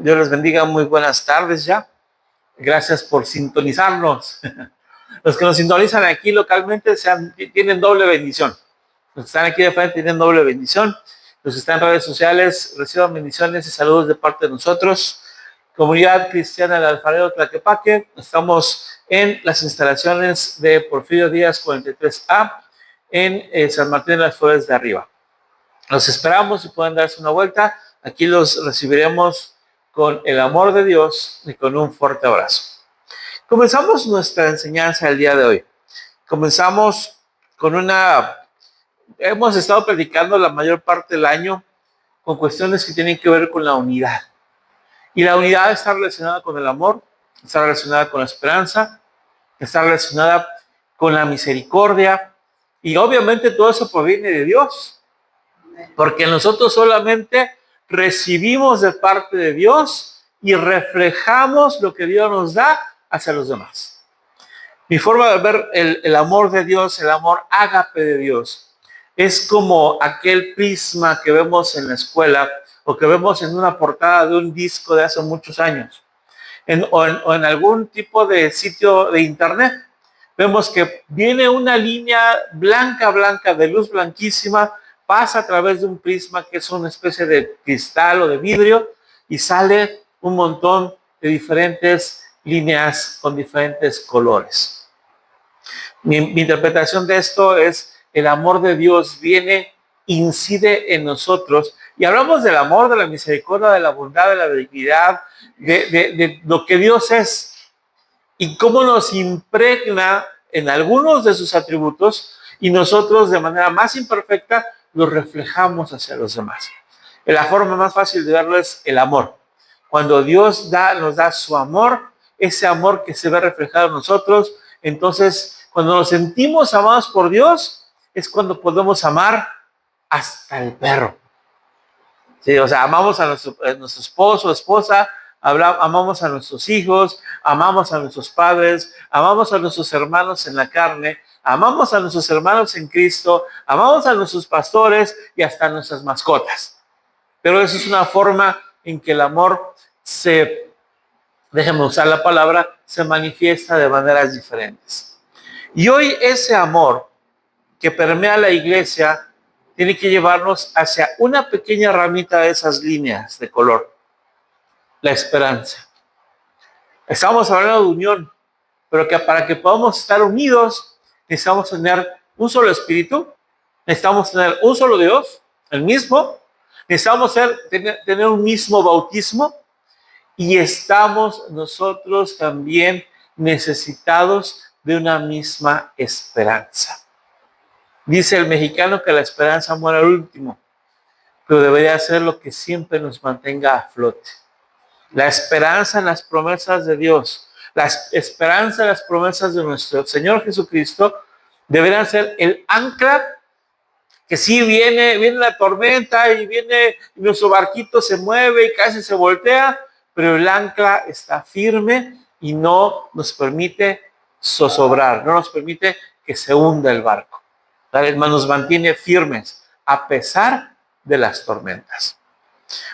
Dios les bendiga, muy buenas tardes ya. Gracias por sintonizarnos. Los que nos sintonizan aquí localmente tienen doble bendición. Los que están aquí de frente tienen doble bendición. Los que están en redes sociales reciban bendiciones y saludos de parte de nosotros. Comunidad Cristiana del Alfarero Tlaquepaque. Estamos en las instalaciones de Porfirio Díaz 43A en San Martín de las Flores de Arriba. Los esperamos y pueden darse una vuelta. Aquí los recibiremos con el amor de Dios y con un fuerte abrazo. Comenzamos nuestra enseñanza el día de hoy. Comenzamos con hemos estado predicando la mayor parte del año con cuestiones que tienen que ver con la unidad. Y la unidad está relacionada con el amor, está relacionada con la esperanza, está relacionada con la misericordia. Y obviamente todo eso proviene de Dios. Porque nosotros solamente recibimos de parte de Dios y reflejamos lo que Dios nos da hacia los demás. Mi forma de ver el amor de Dios, el amor ágape de Dios, es como aquel prisma que vemos en la escuela o que vemos en una portada de un disco de hace muchos años o en algún tipo de sitio de internet. Vemos que viene una línea blanca de luz blanquísima, pasa a través de un prisma que es una especie de cristal o de vidrio y sale un montón de diferentes líneas con diferentes colores. Mi interpretación de esto es: el amor de Dios viene, incide en nosotros, y hablamos del amor, de la misericordia, de la bondad, de la benignidad, de lo que Dios es y cómo nos impregna en algunos de sus atributos y nosotros de manera más imperfecta los reflejamos hacia los demás. La forma más fácil de verlo es el amor. Cuando Dios nos da su amor, ese amor que se ve reflejado en nosotros, entonces cuando nos sentimos amados por Dios, es cuando podemos amar hasta el perro. Sí, o sea, amamos a nuestro esposo o esposa, amamos a nuestros hijos, amamos a nuestros padres, amamos a nuestros hermanos en la carne, amamos a nuestros hermanos en Cristo, amamos a nuestros pastores y hasta a nuestras mascotas. Pero eso es una forma en que el amor déjenme usar la palabra, se manifiesta de maneras diferentes. Y hoy ese amor que permea la iglesia tiene que llevarnos hacia una pequeña ramita de esas líneas de color: la esperanza. Estamos hablando de unión, pero que para que podamos estar unidos necesitamos tener un solo espíritu, necesitamos tener un solo Dios, el mismo, necesitamos tener un mismo bautismo, y estamos nosotros también necesitados de una misma esperanza. Dice el mexicano que la esperanza muere al último, pero debería ser lo que siempre nos mantenga a flote. La esperanza en las promesas de Dios, la esperanza en las promesas de nuestro Señor Jesucristo deberían ser el ancla que sí viene la tormenta y nuestro barquito se mueve y casi se voltea, pero el ancla está firme y no nos permite zozobrar, no nos permite que se hunda el barco. Nos mantiene firmes a pesar de las tormentas.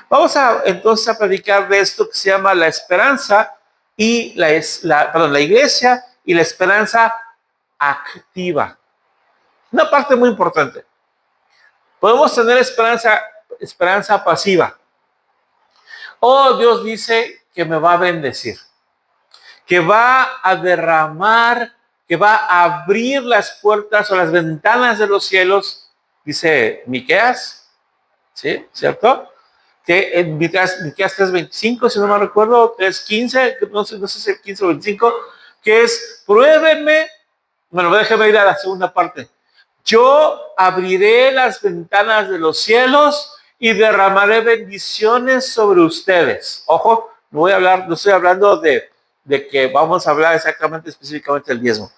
Vamos entonces a predicar de esto que se llama la esperanza y la iglesia y la esperanza activa. Una parte muy importante. Podemos tener esperanza pasiva. Oh, Dios dice que me va a bendecir, que va a derramar, que va a abrir las puertas o las ventanas de los cielos, dice Miqueas, ¿sí? ¿Cierto? Que en Miqueas 3:25, si no me recuerdo, 3:15, no sé si es 15 o 25, que es: pruébenme. Bueno, déjeme ir a la segunda parte. Yo abriré las ventanas de los cielos y derramaré bendiciones sobre ustedes. Ojo, no estoy hablando de que vamos a hablar específicamente del diezmo.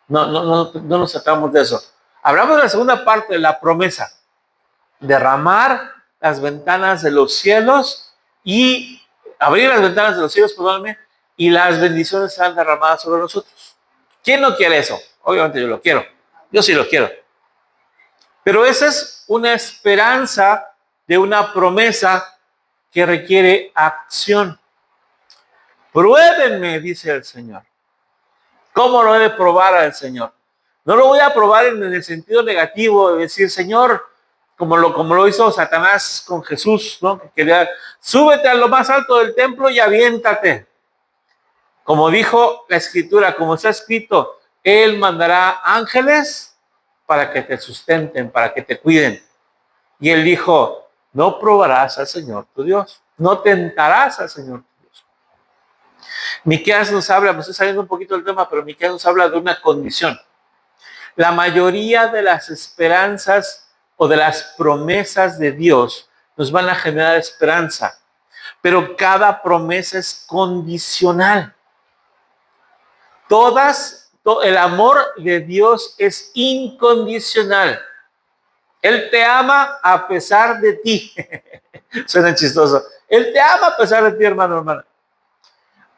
No nos tratamos de eso. Hablamos de la segunda parte, de la promesa: derramar las ventanas de los cielos y abrir las ventanas de los cielos, perdóname, y las bendiciones serán derramadas sobre nosotros. ¿Quién no quiere eso? Obviamente yo lo quiero. Yo sí lo quiero. Pero esa es una esperanza de una promesa que requiere acción. Pruébenme, dice el Señor. ¿Cómo lo he de probar al Señor? No lo voy a probar en el sentido negativo de decir, Señor, como lo hizo Satanás con Jesús, ¿no? Que quería, súbete a lo más alto del templo y aviéntate. Como dijo la Escritura, como está escrito, Él mandará ángeles para que te sustenten, para que te cuiden. Y Él dijo, no probarás al Señor tu Dios, no tentarás al Señor tu Dios. Miqueas nos habla, me estoy saliendo un poquito del tema, pero Miqueas nos habla de una condición. La mayoría de las esperanzas o de las promesas de Dios nos van a generar esperanza, pero cada promesa es condicional. El amor de Dios es incondicional. Él te ama a pesar de ti. Suena chistoso. Él te ama a pesar de ti, hermano, hermana.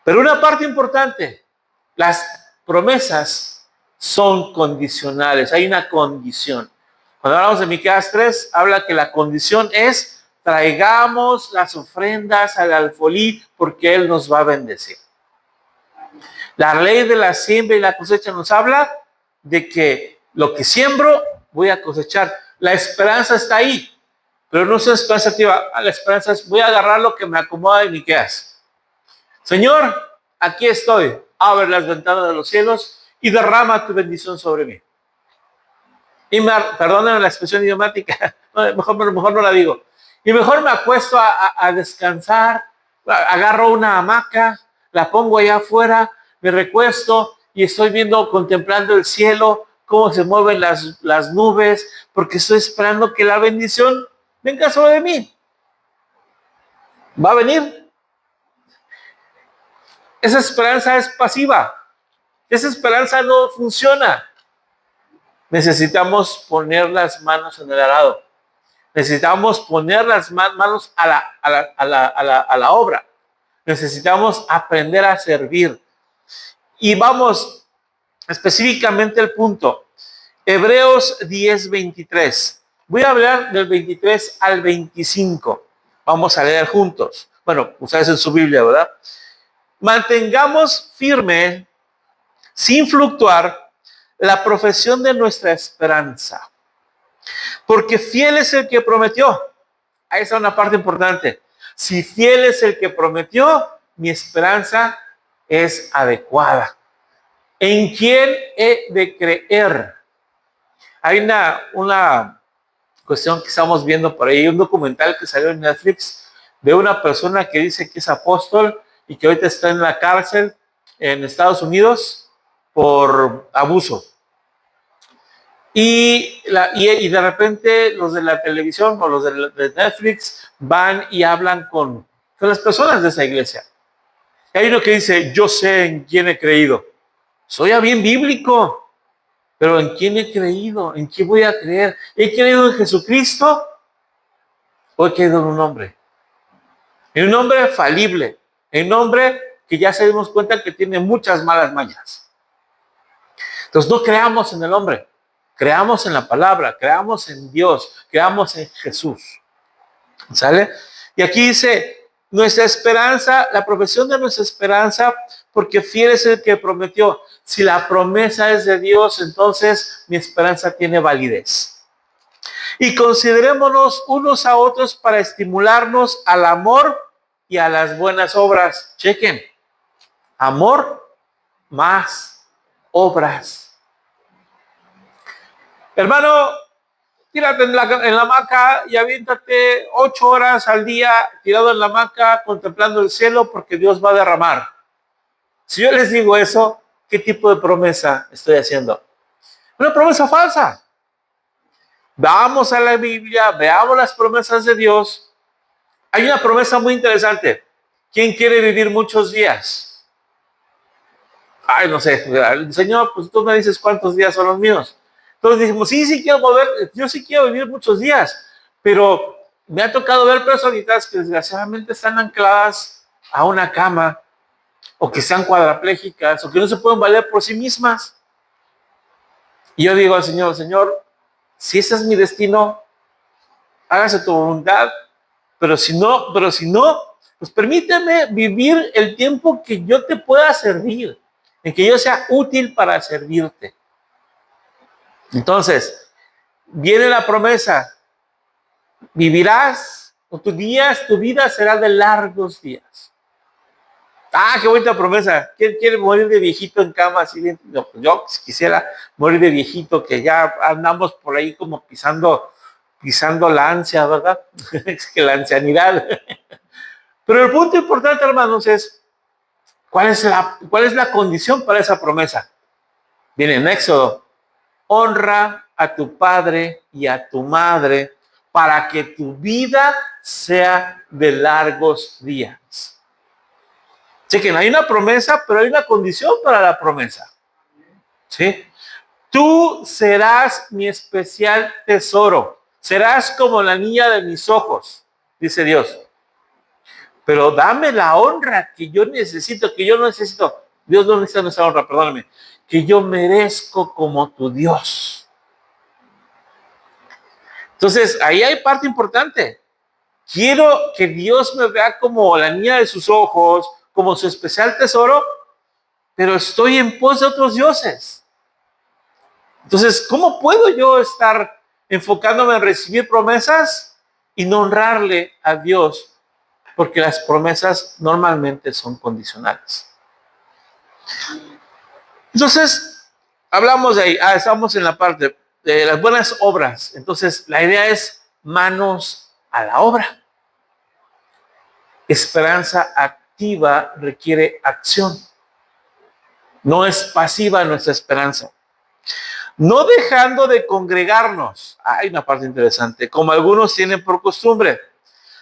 Pero una parte importante, las promesas son condicionales. Hay una condición. Cuando hablamos de Miqueas 3, habla que la condición es traigamos las ofrendas al alfolí porque Él nos va a bendecir. La ley de la siembra y la cosecha nos habla de que lo que siembro voy a cosechar. La esperanza está ahí, pero no es una esperanza activa. La esperanza es voy a agarrar lo que me acomoda de Miqueas. Señor, aquí estoy. Abre las ventanas de los cielos y derrama tu bendición sobre mí. Y perdónenme la expresión idiomática, mejor no la digo. Y mejor me acuesto a descansar, agarro una hamaca, la pongo allá afuera, me recuesto y estoy contemplando el cielo, cómo se mueven las nubes, porque estoy esperando que la bendición venga sobre mí. ¿Va a venir? Esa esperanza es pasiva. Esa esperanza no funciona. Necesitamos poner las manos en el arado. Necesitamos poner las manos a la obra. Necesitamos aprender a servir. Y vamos específicamente al punto. Hebreos 10:23. Voy a hablar del 23 al 25. Vamos a leer juntos. Bueno, ustedes en su Biblia, ¿verdad? Mantengamos firme, sin fluctuar, la profesión de nuestra esperanza. Porque fiel es el que prometió. Ahí está una parte importante. Si fiel es el que prometió, mi esperanza es adecuada. ¿En quién he de creer? Hay una cuestión que estamos viendo por ahí, un documental que salió en Netflix de una persona que dice que es apóstol y que ahorita está en la cárcel en Estados Unidos por abuso. Y de repente los de la televisión o los de Netflix van y hablan con las personas de esa iglesia. Y hay uno que dice, yo sé en quién he creído. Soy bien bíblico, pero ¿en quién he creído? ¿En quién voy a creer? ¿He creído en Jesucristo o he creído en un hombre? En un hombre falible, en un hombre que ya se dimos cuenta que tiene muchas malas mañas. Entonces no creamos en el hombre, creamos en la palabra, creamos en Dios, creamos en Jesús. ¿Sale? Y aquí dice, nuestra esperanza, la profesión de nuestra esperanza, porque fiel es el que prometió. Si la promesa es de Dios, entonces mi esperanza tiene validez. Y considerémonos unos a otros para estimularnos al amor y a las buenas obras. Chequen, amor más obras. Hermano, tírate en la hamaca y aviéntate 8 horas al día tirado en la hamaca contemplando el cielo porque Dios va a derramar. Si yo les digo eso, ¿qué tipo de promesa estoy haciendo? Una promesa falsa. Vamos a la Biblia, veamos las promesas de Dios. Hay una promesa muy interesante. ¿Quién quiere vivir muchos días? Ay, no sé, Señor, pues tú me dices cuántos días son los míos. Entonces dijimos, sí quiero yo sí quiero vivir muchos días, pero me ha tocado ver personitas que desgraciadamente están ancladas a una cama, o que sean cuadraplégicas, o que no se pueden valer por sí mismas. Y yo digo al Señor, Señor, si ese es mi destino, hágase tu voluntad, pero si no, pues permíteme vivir el tiempo que yo te pueda servir, en que yo sea útil para servirte. Entonces, viene la promesa, vivirás, o tus días, tu vida será de largos días. Ah, qué bonita promesa. ¿Quién quiere morir de viejito en cama? Así bien? No, pues yo quisiera morir de viejito, que ya andamos por ahí como pisando la ansia, ¿verdad? Es que la ancianidad. Pero el punto importante, hermanos, es ¿cuál es la condición para esa promesa? Viene en Éxodo. Honra a tu padre y a tu madre para que tu vida sea de largos días. Chequen, hay una promesa, pero hay una condición para la promesa. ¿Sí? Tú serás mi especial tesoro. Serás como la niña de mis ojos, dice Dios. Pero dame la honra que yo necesito, Dios no necesita nuestra honra, perdóname, que yo merezco como tu Dios. Entonces, ahí hay parte importante. Quiero que Dios me vea como la niña de sus ojos, como su especial tesoro, pero estoy en pos de otros dioses. Entonces, ¿cómo puedo yo estar enfocándome en recibir promesas y no honrarle a Dios? Porque las promesas normalmente son condicionales. Entonces, hablamos de ahí, estamos en la parte de las buenas obras. Entonces, la idea es manos a la obra. Esperanza activa requiere acción. No es pasiva nuestra esperanza. No dejando de congregarnos. Hay una parte interesante, como algunos tienen por costumbre,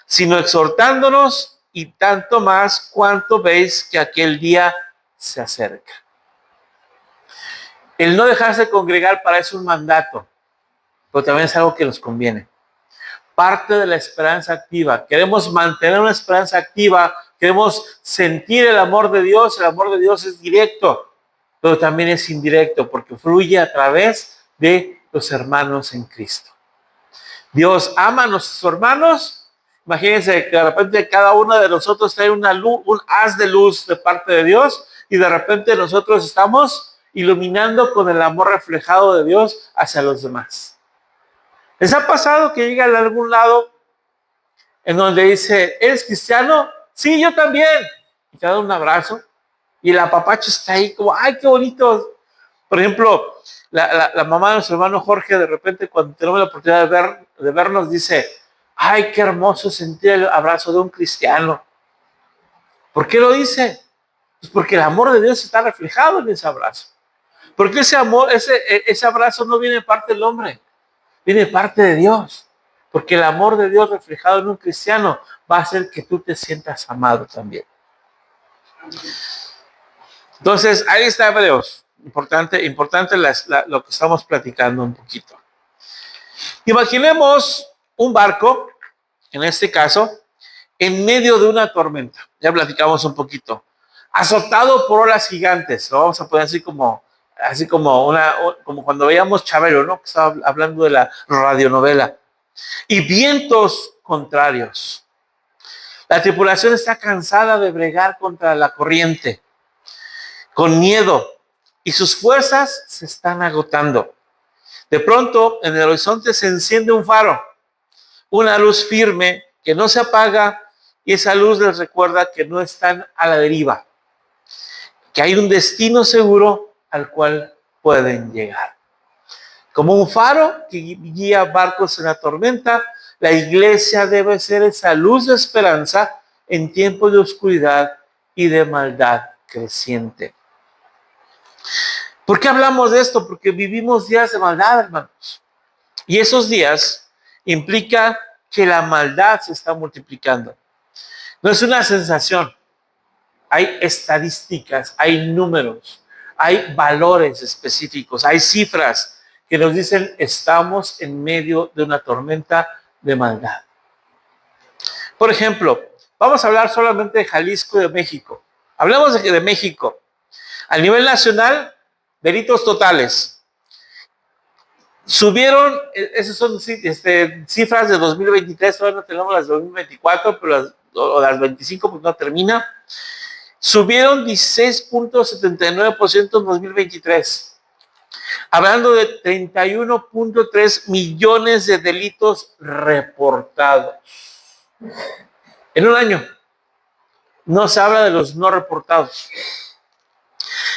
sino exhortándonos, y tanto más cuanto veis que aquel día se acerca. El no dejarse de congregar parece un mandato, pero también es algo que nos conviene. Parte de la esperanza activa. Queremos mantener una esperanza activa, queremos sentir el amor de Dios. El amor de Dios es directo, pero también es indirecto, porque fluye a través de los hermanos en Cristo. Dios ama a nuestros hermanos. Imagínense que de repente cada uno de nosotros trae una luz, un haz de luz de parte de Dios, y de repente nosotros estamos iluminando con el amor reflejado de Dios hacia los demás. ¿Les ha pasado que llegan a algún lado en donde dice, ¿eres cristiano? Sí, yo también. Y te da un abrazo y el apapacho está ahí como, ¡ay, qué bonito! Por ejemplo, la mamá de nuestro hermano Jorge, de repente cuando tenemos la oportunidad de vernos, dice, ¡ay, qué hermoso sentir el abrazo de un cristiano! ¿Por qué lo dice? Pues porque el amor de Dios está reflejado en ese abrazo. Porque ese amor, ese abrazo no viene de parte del hombre, viene de parte de Dios. Porque el amor de Dios reflejado en un cristiano va a hacer que tú te sientas amado también. Entonces, ahí está Hebreos. Importante lo que estamos platicando un poquito. Imaginemos un barco, en este caso, en medio de una tormenta. Ya platicamos un poquito. Azotado por olas gigantes. Lo vamos a poner así como cuando veíamos Chabelo, ¿no? Que estaba hablando de la radionovela. Y vientos contrarios. La tripulación está cansada de bregar contra la corriente, con miedo, y sus fuerzas se están agotando. De pronto, en el horizonte se enciende un faro, una luz firme que no se apaga, y esa luz les recuerda que no están a la deriva, que hay un destino seguro al cual pueden llegar. Como un faro que guía barcos en la tormenta, la iglesia debe ser esa luz de esperanza en tiempos de oscuridad y de maldad creciente. ¿Por qué hablamos de esto? Porque vivimos días de maldad, hermanos. Y esos días implica que la maldad se está multiplicando. No es una sensación. Hay estadísticas, hay números, hay valores específicos, hay cifras que nos dicen estamos en medio de una tormenta de maldad. Por ejemplo, vamos a hablar solamente de Jalisco y de México. Hablemos de México. A nivel nacional, delitos totales. Subieron, esas son cifras de 2023, todavía no tenemos las de 2024, pero o las 25 porque no termina, subieron 16.79% en 2023. Hablando de 31.3 millones de delitos reportados. En un año. No se habla de los no reportados.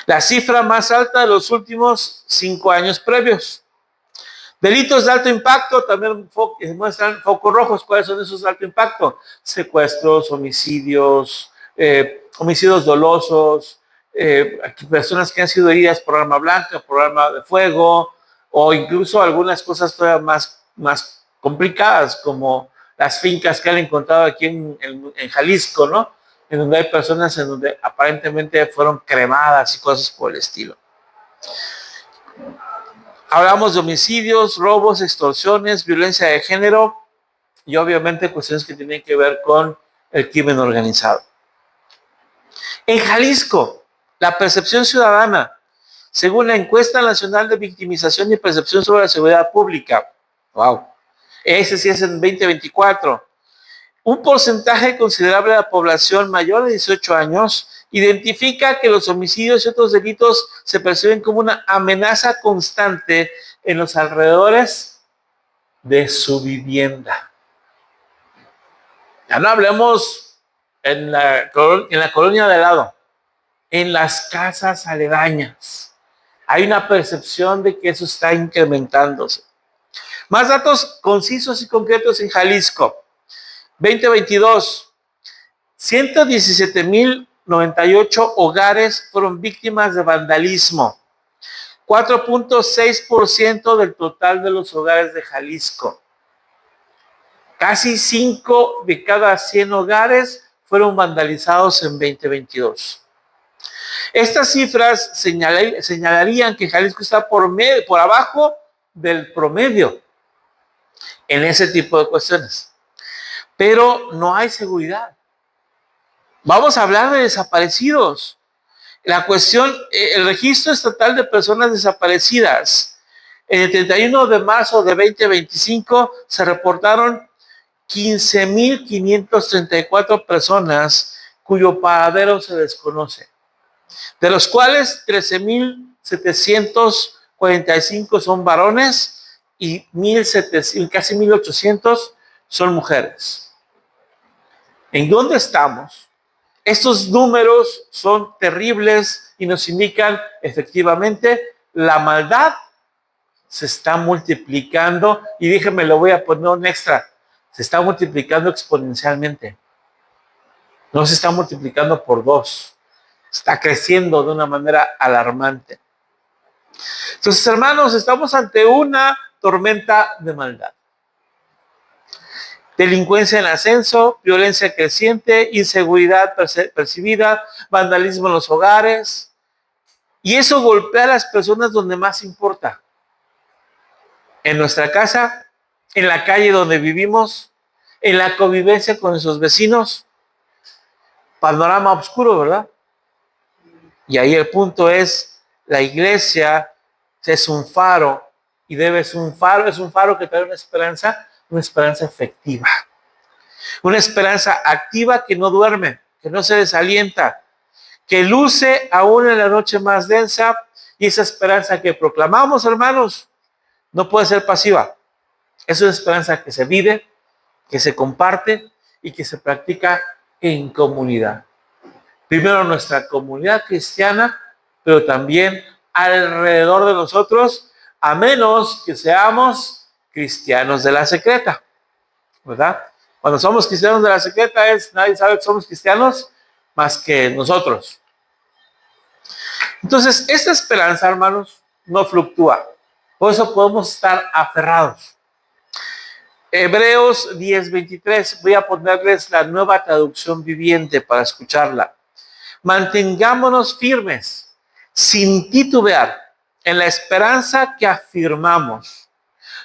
La cifra más alta de los últimos 5 años previos. Delitos de alto impacto también muestran focos rojos. ¿Cuáles son esos de alto impacto? Secuestros, homicidios, homicidios dolosos, personas que han sido heridas por arma blanca, por arma de fuego, o incluso algunas cosas todavía más complicadas, como las fincas que han encontrado aquí en Jalisco, ¿no? En donde hay personas en donde aparentemente fueron cremadas y cosas por el estilo. Hablamos de homicidios, robos, extorsiones, violencia de género y obviamente cuestiones que tienen que ver con el crimen organizado. En Jalisco, la percepción ciudadana, según la encuesta nacional de victimización y percepción sobre la seguridad pública, wow, ese sí es en 2024, un porcentaje considerable de la población mayor de 18 años identifica que los homicidios y otros delitos se perciben como una amenaza constante en los alrededores de su vivienda. Ya no hablemos en la colonia de al lado, en las casas aledañas. Hay una percepción de que eso está incrementándose. Más datos concisos y concretos en Jalisco. 2022, 117,098 hogares fueron víctimas de vandalismo. 4.6% del total de los hogares de Jalisco. Casi 5 de cada 100 hogares fueron vandalizados en 2022. Estas cifras señalarían que Jalisco está por abajo del promedio en ese tipo de cuestiones. Pero no hay seguridad. Vamos a hablar de desaparecidos. La cuestión, el registro estatal de personas desaparecidas. En el 31 de marzo de 2025 se reportaron 15,534 personas cuyo paradero se desconoce, de los cuales 13,745 son varones y casi 1,800 son mujeres. ¿En dónde estamos? Estos números son terribles y nos indican efectivamente la maldad se está multiplicando, y déjenme, lo voy a poner un extra, se está multiplicando exponencialmente. No se está multiplicando por 2, está creciendo de una manera alarmante. Entonces, hermanos, estamos ante una tormenta de maldad. Delincuencia en ascenso, violencia creciente, inseguridad percibida, vandalismo en los hogares. Y eso golpea a las personas donde más importa. En nuestra casa, en la calle donde vivimos, en la convivencia con nuestros vecinos. Panorama oscuro, ¿verdad? Y ahí el punto es, la iglesia es un faro, y es un faro que trae una esperanza efectiva. Una esperanza activa que no duerme, que no se desalienta, que luce aún en la noche más densa, y esa esperanza que proclamamos, hermanos, no puede ser pasiva. Es una esperanza que se vive, que se comparte y que se practica en comunidad. Primero nuestra comunidad cristiana, pero también alrededor de nosotros, a menos que seamos cristianos de la secreta, ¿verdad? Cuando somos cristianos de la secreta nadie sabe que somos cristianos más que nosotros. Entonces, esta esperanza, hermanos, no fluctúa. Por eso podemos estar aferrados. Hebreos 10:23, voy a ponerles la Nueva Traducción Viviente para escucharla. Mantengámonos firmes, sin titubear, en la esperanza que afirmamos,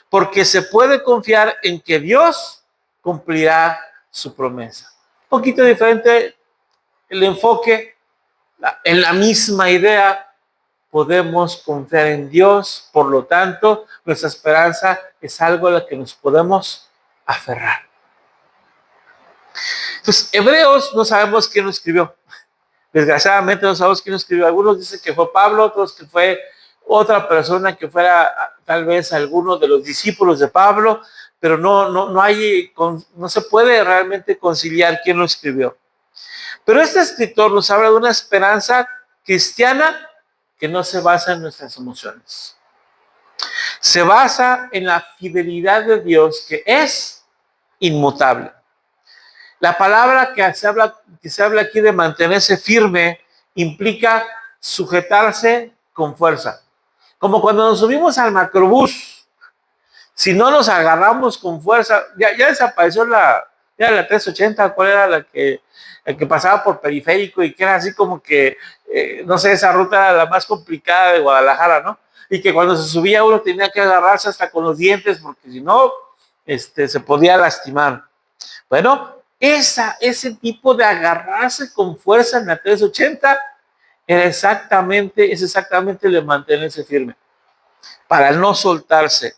porque se puede confiar en que Dios cumplirá su promesa. Un poquito diferente el enfoque, en la misma idea. Podemos confiar en Dios, por lo tanto, nuestra esperanza es algo a lo que nos podemos aferrar. Entonces, Hebreos no sabemos quién lo escribió. Desgraciadamente no sabemos quién lo escribió. Algunos dicen que fue Pablo, otros que fue otra persona que fuera tal vez alguno de los discípulos de Pablo, pero no se puede realmente conciliar quién lo escribió. Pero este escritor nos habla de una esperanza cristiana que no se basa en nuestras emociones. Se basa en la fidelidad de Dios, que es inmutable. La palabra que se habla aquí de mantenerse firme implica sujetarse con fuerza. Como cuando nos subimos al macrobús, si no nos agarramos con fuerza, ya desapareció la 380, ¿cuál era la que pasaba por Periférico y que era así como que, no sé, esa ruta era la más complicada de Guadalajara, ¿no? Y que cuando se subía uno tenía que agarrarse hasta con los dientes porque si no, se podía lastimar. Bueno, ese tipo de agarrarse con fuerza en la 380 es exactamente el de mantenerse firme, para no soltarse.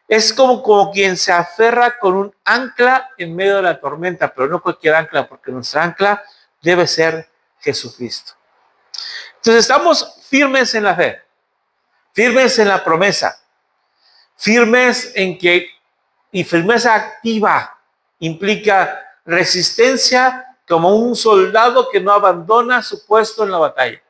Es como quien se aferra con un ancla en medio de la tormenta, pero no cualquier ancla, porque nuestra ancla debe ser Jesucristo. Entonces estamos firmes en la fe, firmes en la promesa, firmes en que, y firmeza activa implica resistencia como un soldado que no abandona su puesto en la batalla.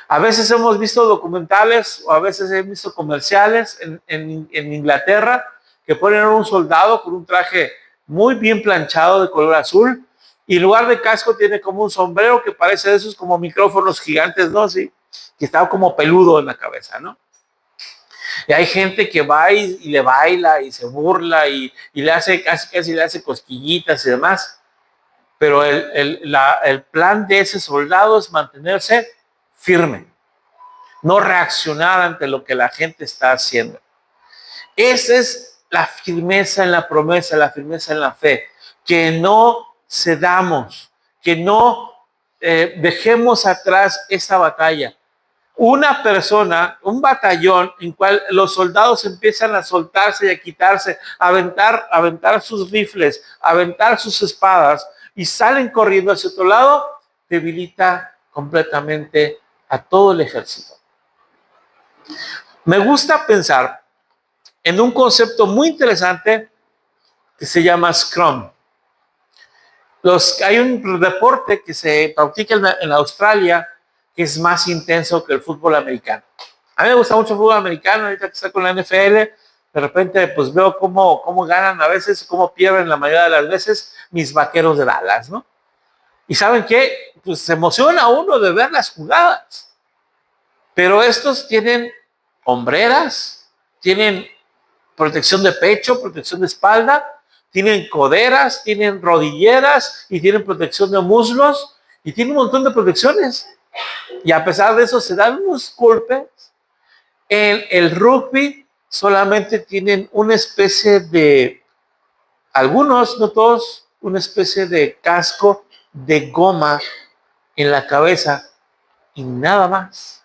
A veces hemos visto documentales o a veces he visto comerciales en Inglaterra que ponen a un soldado con un traje muy bien planchado de color azul y en lugar de casco tiene como un sombrero que parece de esos como micrófonos gigantes, ¿no? Sí, que está como peludo en la cabeza, ¿no? Y hay gente que va y le baila y se burla y le hace casi le hace cosquillitas y demás. Pero el plan de ese soldado es mantenerse firme, no reaccionar ante lo que la gente está haciendo. Esa es la firmeza en la promesa, la firmeza en la fe, que no cedamos, que no dejemos atrás esa batalla. Una persona, un batallón en cual los soldados empiezan a soltarse y a quitarse, a aventar sus rifles, a aventar sus espadas y salen corriendo hacia otro lado, debilita completamente a todo el ejército. Me gusta pensar en un concepto muy interesante que se llama Scrum. Hay un deporte que se practica en Australia que es más intenso que el fútbol americano. A mí me gusta mucho el fútbol americano, ahorita que está con la NFL, de repente pues veo cómo ganan a veces, cómo pierden la mayoría de las veces mis Vaqueros de Dallas, ¿no? Y ¿saben qué? Pues se emociona uno de ver las jugadas. Pero estos tienen hombreras, tienen protección de pecho, protección de espalda, tienen coderas, tienen rodilleras y tienen protección de muslos y tienen un montón de protecciones. Y a pesar de eso se dan unos golpes. En el rugby solamente tienen una especie de, algunos, no todos, una especie de casco de goma en la cabeza y nada más.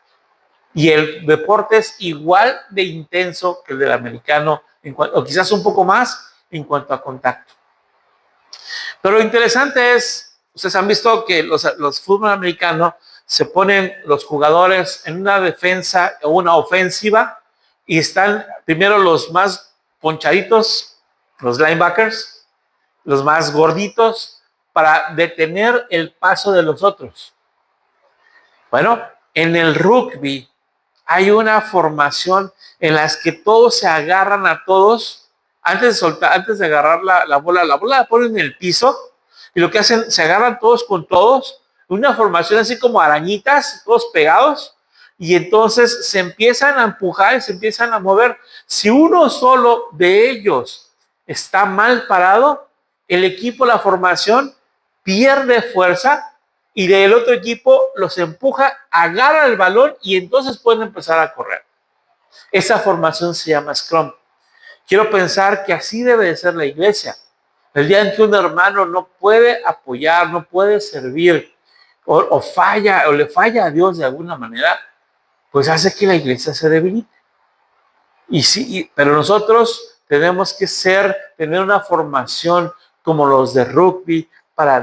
Y el deporte es igual de intenso que el del americano, o quizás un poco más en cuanto a contacto. Pero lo interesante es, ustedes han visto que los fútbol americanos se ponen los jugadores en una defensa o una ofensiva y están primero los más ponchaditos, los linebackers, los más gorditos, para detener el paso de los otros. Bueno, en el rugby hay una formación en las que todos se agarran a todos antes de agarrar la bola la ponen en el piso y lo que hacen, se agarran todos con todos, una formación así como arañitas, todos pegados, y entonces se empiezan a empujar y se empiezan a mover. Si uno solo de ellos está mal parado, el equipo, la formación, pierde fuerza y del otro equipo los empuja, agarra el balón y entonces pueden empezar a correr. Esa formación se llama Scrum. Quiero pensar que así debe de ser la iglesia. El día en que un hermano no puede apoyar, no puede servir, o falla, o le falla a Dios de alguna manera, pues hace que la iglesia se debilite. Y sí, pero nosotros tenemos que tener una formación como los de rugby, para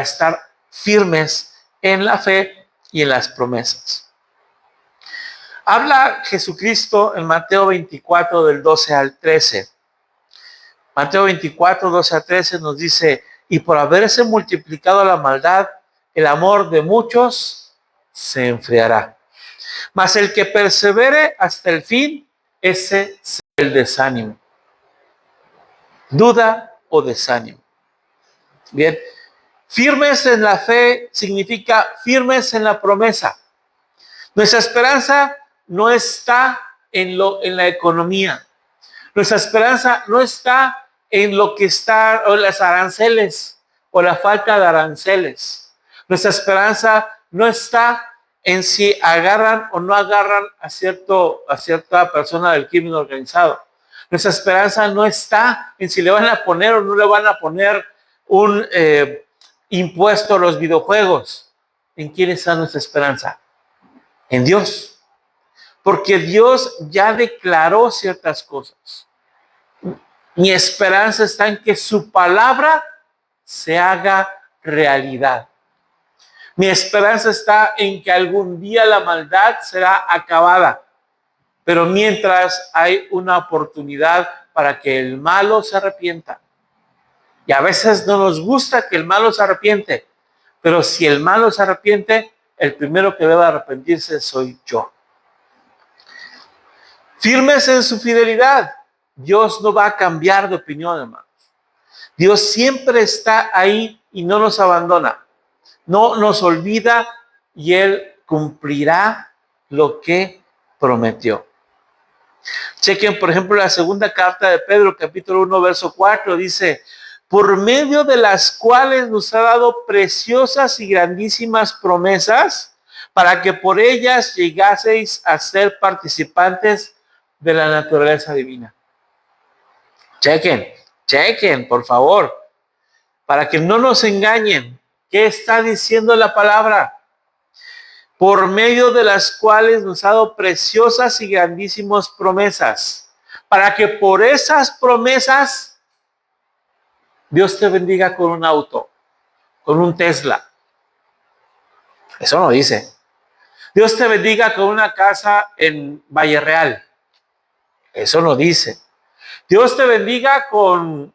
estar firmes en la fe y en las promesas. Habla Jesucristo en Mateo 24 del 12 al 13. Mateo 24, 12 a 13 nos dice, y por haberse multiplicado la maldad, el amor de muchos se enfriará. Mas el que persevere hasta el fin, ese es el desánimo. Duda o desánimo. Bien, firmes en la fe significa firmes en la promesa. Nuestra esperanza no está en la economía. Nuestra esperanza no está en lo que está, o las aranceles, o la falta de aranceles. Nuestra esperanza no está en si agarran o no agarran a cierta persona del crimen organizado. Nuestra esperanza no está en si le van a poner o no le van a poner un impuesto a los videojuegos. ¿En quién está nuestra esperanza? En Dios. Porque Dios ya declaró ciertas cosas. Mi esperanza está en que su palabra se haga realidad. Mi esperanza está en que algún día la maldad será acabada. Pero mientras hay una oportunidad para que el malo se arrepienta. Y a veces no nos gusta que el malo se arrepiente. Pero si el malo se arrepiente, el primero que debe arrepentirse soy yo. Firmes en su fidelidad. Dios no va a cambiar de opinión, hermanos. Dios siempre está ahí y no nos abandona. No nos olvida y Él cumplirá lo que prometió. Chequen, por ejemplo, la segunda carta de Pedro, capítulo 1, verso 4, dice, por medio de las cuales nos ha dado preciosas y grandísimas promesas, para que por ellas llegaseis a ser participantes de la naturaleza divina. Chequen, por favor, para que no nos engañen. ¿Qué está diciendo la palabra? Por medio de las cuales nos ha dado preciosas y grandísimas promesas, para que por esas promesas Dios te bendiga con un auto, con un Tesla. Eso no dice. Dios te bendiga con una casa en Valle Real. Eso no dice. Dios te bendiga con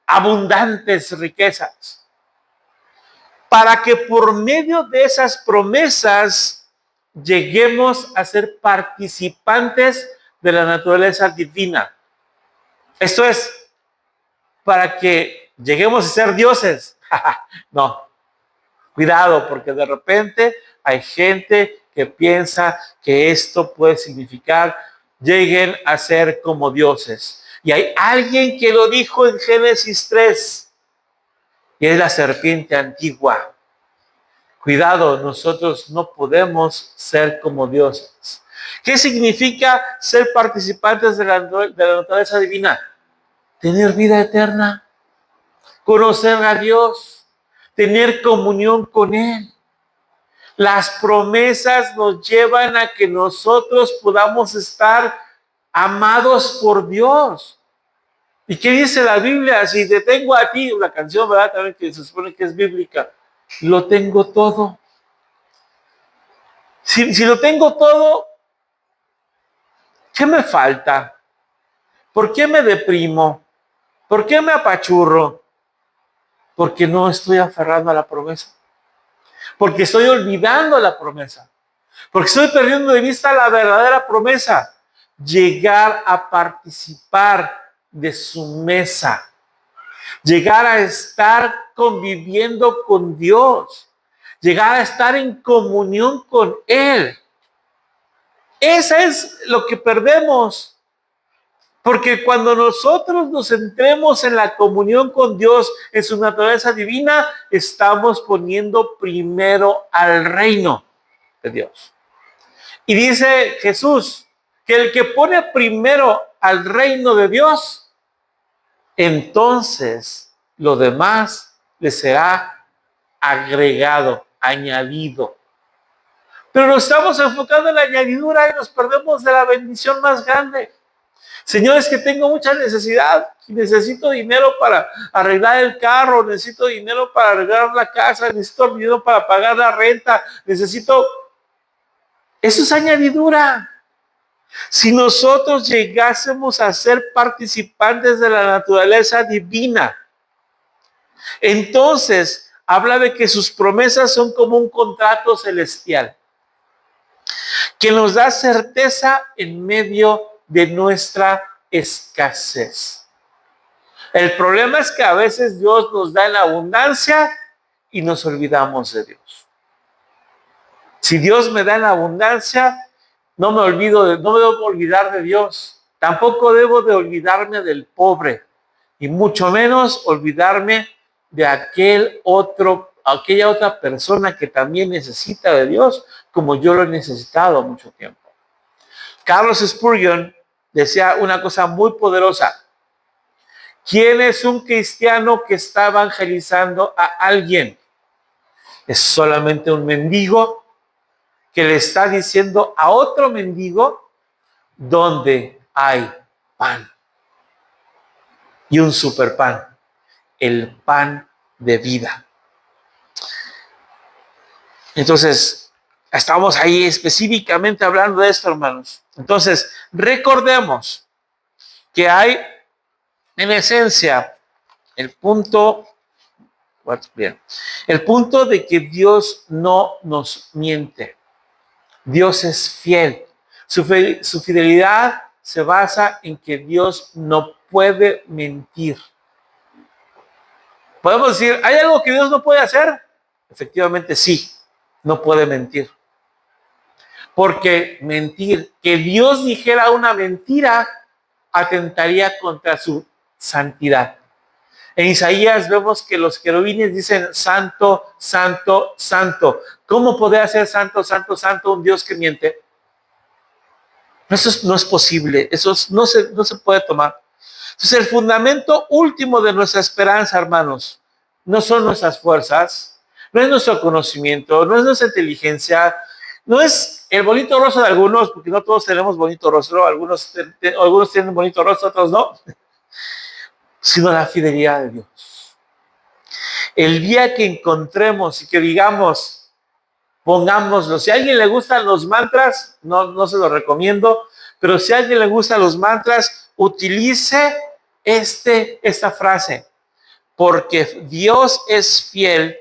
abundantes riquezas. Para que por medio de esas promesas lleguemos a ser participantes de la naturaleza divina. Esto es, para que lleguemos a ser dioses. No, cuidado, porque de repente hay gente que piensa que esto puede significar lleguen a ser como dioses. Y hay alguien que lo dijo en Génesis 3, y es la serpiente antigua. Cuidado, nosotros no podemos ser como dioses. ¿Qué significa ser participantes de la naturaleza divina? Tener vida eterna, conocer a Dios, tener comunión con Él. Las promesas nos llevan a que nosotros podamos estar amados por Dios. ¿Y qué dice la Biblia? Si te tengo a ti, una canción, ¿verdad? También que se supone que es bíblica. Lo tengo todo. Si lo tengo todo, ¿qué me falta? ¿Por qué me deprimo? ¿Por qué me apachurro? Porque no estoy aferrando a la promesa. Porque estoy olvidando la promesa. Porque estoy perdiendo de vista la verdadera promesa. Llegar a participar de su mesa. Llegar a estar conviviendo con Dios. Llegar a estar en comunión con Él. Eso es lo que perdemos. Porque cuando nosotros nos centremos en la comunión con Dios, en su naturaleza divina, estamos poniendo primero al reino de Dios. Y dice Jesús que el que pone primero al reino de Dios, entonces lo demás le será agregado, añadido. Pero nos estamos enfocando en la añadidura y nos perdemos de la bendición más grande. Señor, es que tengo mucha necesidad, necesito dinero para arreglar el carro, necesito dinero para arreglar la casa, necesito dinero para pagar la renta, necesito... Eso es añadidura. Si nosotros llegásemos a ser participantes de la naturaleza divina, entonces habla de que sus promesas son como un contrato celestial, que nos da certeza en medio de nuestra escasez. El problema es que a veces Dios nos da en abundancia y nos olvidamos de Dios. Si Dios me da en abundancia, no me debo olvidar de Dios. Tampoco debo de olvidarme del pobre, y mucho menos olvidarme de aquella otra persona que también necesita de Dios, como yo lo he necesitado mucho tiempo. Carlos Spurgeon decía una cosa muy poderosa. ¿Quién es un cristiano que está evangelizando a alguien? ¿Es solamente un mendigo que le está diciendo a otro mendigo dónde hay pan? Y un superpan, el pan de vida. Entonces, estamos ahí específicamente hablando de esto, hermanos. Entonces, recordemos que hay, en esencia, el punto de que Dios no nos miente. Dios es fiel. Su fidelidad se basa en que Dios no puede mentir. Podemos decir, ¿hay algo que Dios no puede hacer? Efectivamente sí, no puede mentir. Porque mentir, que Dios dijera una mentira, atentaría contra su santidad. En Isaías vemos que los querubines dicen santo, santo, santo. ¿Cómo podría ser santo, santo, santo un Dios que miente? Eso no es posible, eso no se puede tomar. Entonces el fundamento último de nuestra esperanza, hermanos, no son nuestras fuerzas, no es nuestro conocimiento, no es nuestra inteligencia, no es el bonito rostro de algunos, porque no todos tenemos bonito rostro, algunos tienen bonito rostro, otros no, sino la fidelidad de Dios. El día que encontremos y que digamos, pongámoslo, si a alguien le gustan los mantras, no se los recomiendo, pero si a alguien le gustan los mantras, utilice esta frase, porque Dios es fiel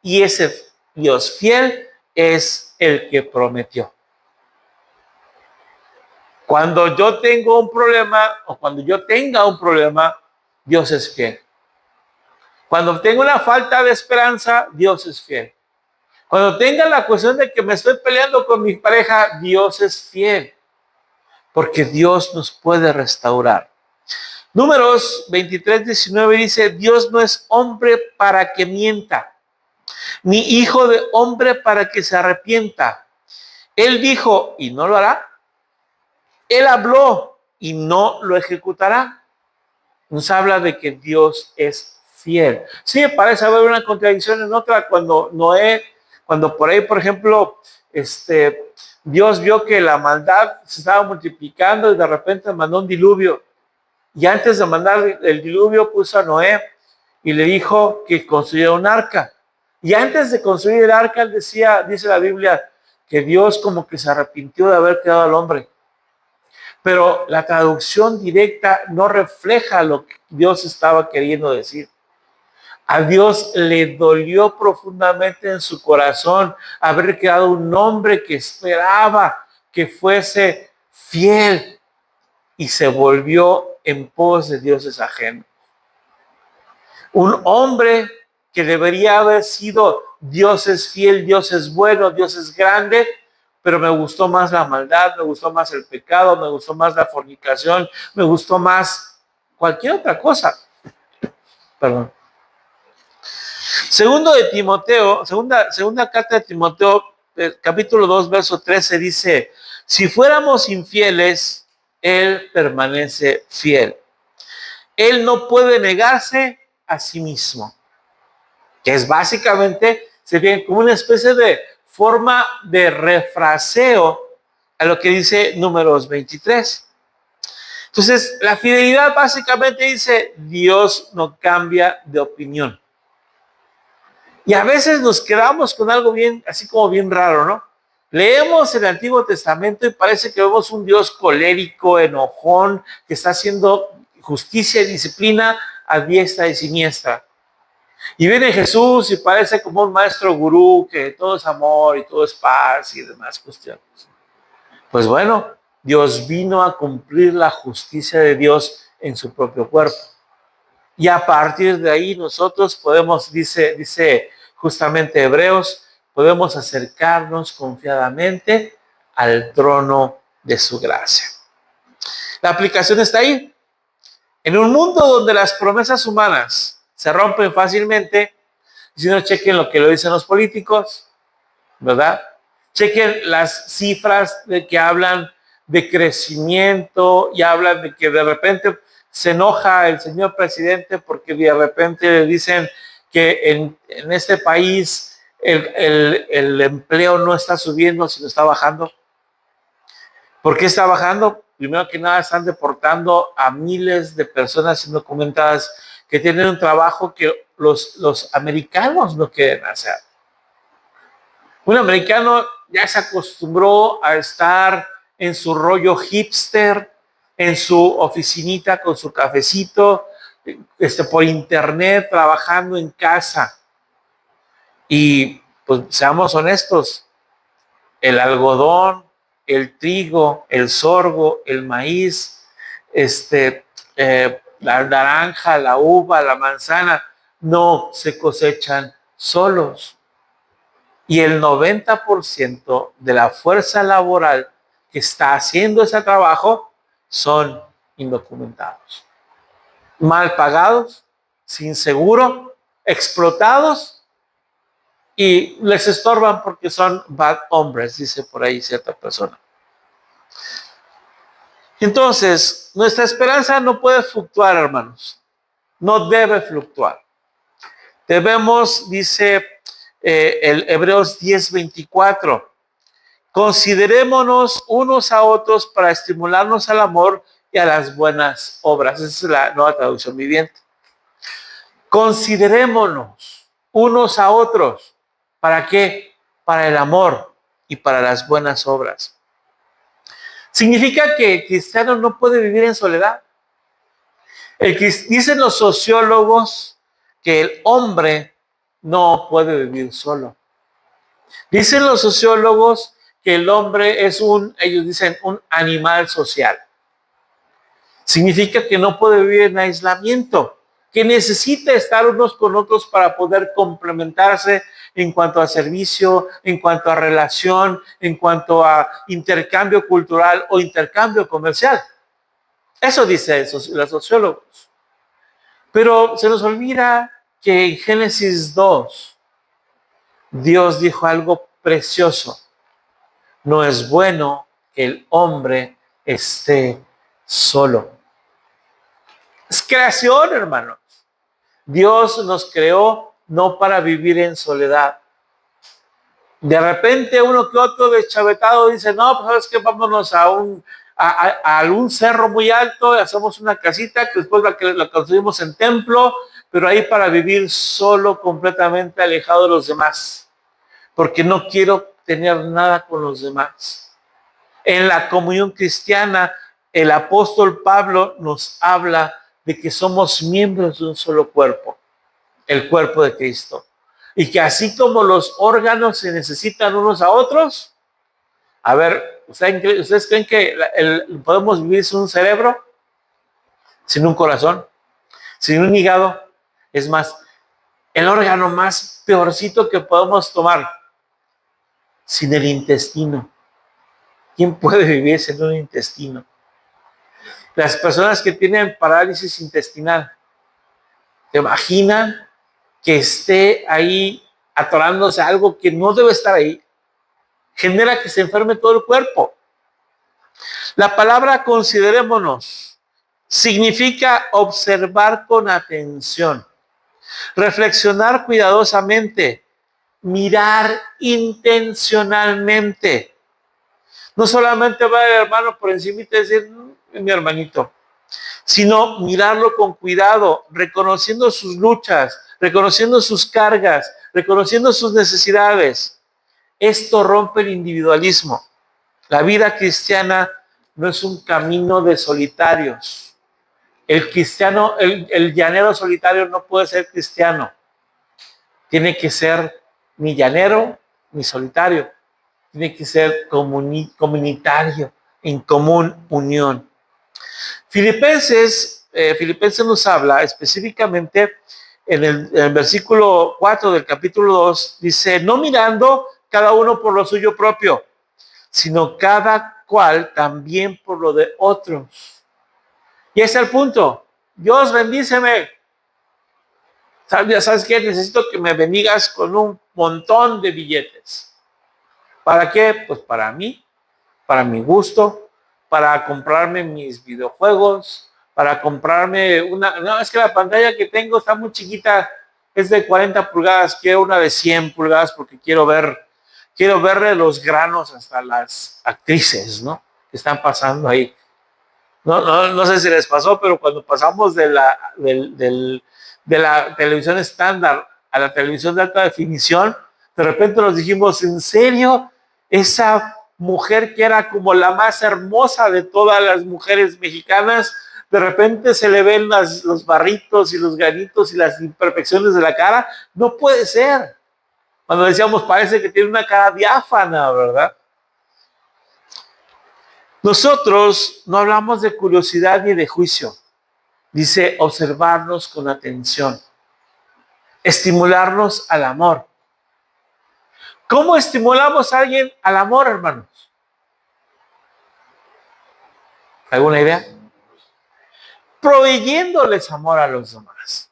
y ese Dios fiel es el que prometió. Cuando yo tengo un problema o cuando yo tenga un problema, Dios es fiel. Cuando tengo una falta de esperanza, Dios es fiel. Cuando tenga la cuestión de que me estoy peleando con mi pareja, Dios es fiel. Porque Dios nos puede restaurar. Números 23:19 dice, Dios no es hombre para que mienta, ni hijo de hombre para que se arrepienta. Él dijo y no lo hará. Él habló y no lo ejecutará. Nos habla de que Dios es fiel. Sí, parece haber una contradicción en otra cuando por ahí, por ejemplo, Dios vio que la maldad se estaba multiplicando y de repente mandó un diluvio. Y antes de mandar el diluvio puso a Noé y le dijo que construyera un arca. Y antes de construir el arca, dice la Biblia, que Dios como que se arrepintió de haber creado al hombre. Pero la traducción directa no refleja lo que Dios estaba queriendo decir. A Dios le dolió profundamente en su corazón haber creado un hombre que esperaba que fuese fiel y se volvió en pos de dioses ajenos. Un hombre que debería haber sido Dios es fiel, Dios es bueno, Dios es grande, pero me gustó más la maldad, me gustó más el pecado, me gustó más la fornicación, me gustó más cualquier otra cosa. Perdón. Segunda carta de Timoteo, capítulo 2, verso 13 dice, si fuéramos infieles, Él permanece fiel. Él no puede negarse a sí mismo. Que es básicamente, se ve como una especie de forma de refraseo a lo que dice Números 23. Entonces, la fidelidad básicamente dice, Dios no cambia de opinión. Y a veces nos quedamos con algo bien, así como bien raro, ¿no? Leemos el Antiguo Testamento y parece que vemos un Dios colérico, enojón, que está haciendo justicia y disciplina a diestra y siniestra. Y viene Jesús y parece como un maestro gurú, que todo es amor y todo es paz y demás cuestiones. Pues bueno, Dios vino a cumplir la justicia de Dios en su propio cuerpo. Y a partir de ahí nosotros podemos, dice justamente Hebreos, podemos acercarnos confiadamente al trono de su gracia. La aplicación está ahí. En un mundo donde las promesas humanas se rompen fácilmente, si no, chequen lo que lo dicen los políticos, ¿verdad? Chequen las cifras de que hablan de crecimiento y hablan de que de repente se enoja el señor presidente porque de repente le dicen que en este país el empleo no está subiendo, sino está bajando. ¿Por qué está bajando? Primero que nada, están deportando a miles de personas indocumentadas que tienen un trabajo que los americanos no quieren hacer. Un americano ya se acostumbró a estar en su rollo hipster, en su oficinita con su cafecito, por internet, trabajando en casa. Y pues seamos honestos, el algodón, el trigo, el sorgo, el maíz, la naranja, la uva, la manzana, no se cosechan solos. Y el 90% de la fuerza laboral que está haciendo ese trabajo son indocumentados, mal pagados, sin seguro, explotados y les estorban porque son bad hombres, dice por ahí cierta persona. Entonces, nuestra esperanza no puede fluctuar, hermanos. No debe fluctuar. Debemos, dice el Hebreos 10:24, considerémonos unos a otros para estimularnos al amor y a las buenas obras. Esa es la Nueva Traducción Viviente. Considerémonos unos a otros. ¿Para qué? Para el amor y para las buenas obras. Significa que el cristiano no puede vivir en soledad. Dicen los sociólogos que el hombre no puede vivir solo. Dicen los sociólogos que el hombre es ellos dicen, un animal social. Significa que no puede vivir en aislamiento, que necesita estar unos con otros para poder complementarse en cuanto a servicio, en cuanto a relación, en cuanto a intercambio cultural o intercambio comercial. Eso dicen los sociólogos. Pero se nos olvida que en Génesis 2, Dios dijo algo precioso. No es bueno que el hombre esté solo. Es creación, hermanos. Dios nos creó no para vivir en soledad. De repente uno que otro deschavetado dice, no, pues sabes que vámonos a algún cerro muy alto, hacemos una casita que después la construimos en templo, pero ahí para vivir solo, completamente alejado de los demás, porque no quiero tener nada con los demás. En la comunión cristiana, el apóstol Pablo nos habla de que somos miembros de un solo cuerpo, el cuerpo de Cristo. Y que así como los órganos se necesitan unos a otros, a ver, ¿ustedes creen que podemos vivir sin un cerebro? Sin un corazón, sin un hígado. Es más, el órgano más peorcito que podemos tomar, sin el intestino. ¿Quién puede vivir sin un intestino? Las personas que tienen parálisis intestinal, ¿te imaginan que esté ahí atorándose algo que no debe estar ahí? Genera que se enferme todo el cuerpo. La palabra considerémonos significa observar con atención, reflexionar cuidadosamente, mirar intencionalmente. No solamente va el hermano por encima y decir, mi hermanito, sino mirarlo con cuidado, reconociendo sus luchas, reconociendo sus cargas, reconociendo sus necesidades. Esto rompe el individualismo. La vida cristiana no es un camino de solitarios. El cristiano, el llanero solitario no puede ser cristiano. Tiene que ser ni llanero ni solitario. Tiene que ser comunitario, en común unión. Filipenses nos habla específicamente en el versículo 4 del capítulo 2, dice, no mirando cada uno por lo suyo propio, sino cada cual también por lo de otros. Y ese es el punto. Dios, bendíceme. ¿Sabes qué? Necesito que me bendigas con un montón de billetes. ¿Para qué? Pues para mí, para mi gusto, para comprarme mis videojuegos, para comprarme una... No, es que la pantalla que tengo está muy chiquita, es de 40 pulgadas, quiero una de 100 pulgadas porque quiero verle los granos hasta las actrices, ¿no? Que están pasando ahí. No sé si les pasó, pero cuando pasamos de la televisión estándar a la televisión de alta definición, de repente nos dijimos, ¿en serio? Esa mujer que era como la más hermosa de todas las mujeres mexicanas, de repente se le ven los barritos y los granitos y las imperfecciones de la cara. No puede ser. Cuando decíamos, parece que tiene una cara diáfana, ¿verdad? Nosotros no hablamos de curiosidad ni de juicio. Dice observarnos con atención, estimularnos al amor. ¿Cómo estimulamos a alguien al amor, hermanos? ¿Alguna idea? Proveyéndoles amor a los demás.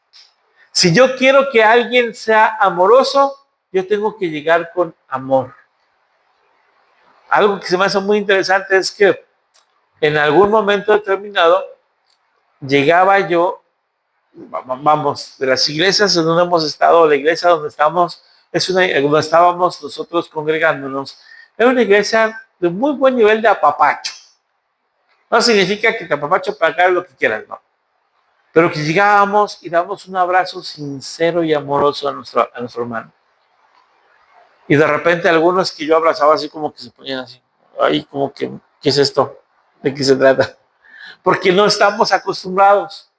Si yo quiero que alguien sea amoroso, yo tengo que llegar con amor. Algo que se me hace muy interesante es que en algún momento determinado llegaba yo, vamos, de las iglesias en donde hemos estado, la iglesia donde estamos, donde estábamos nosotros congregándonos, era una iglesia de muy buen nivel de apapacho. No significa que te apapacho para acá lo que quieras, no. Pero que llegábamos y dábamos un abrazo sincero y amoroso a nuestro hermano. Y de repente algunos que yo abrazaba así como que se ponían así, ahí como que, ¿qué es esto? ¿De qué se trata? Porque no estamos acostumbrados.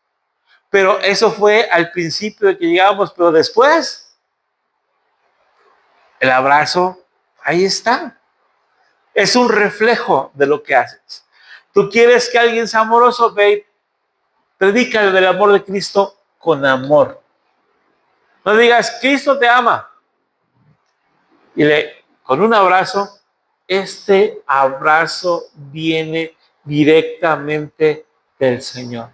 Pero eso fue al principio de que llegábamos, pero después, el abrazo, ahí está. Es un reflejo de lo que haces. Tú quieres que alguien sea amoroso, babe, predícale del amor de Cristo con amor. No digas, Cristo te ama. Y con un abrazo, este abrazo viene directamente del Señor.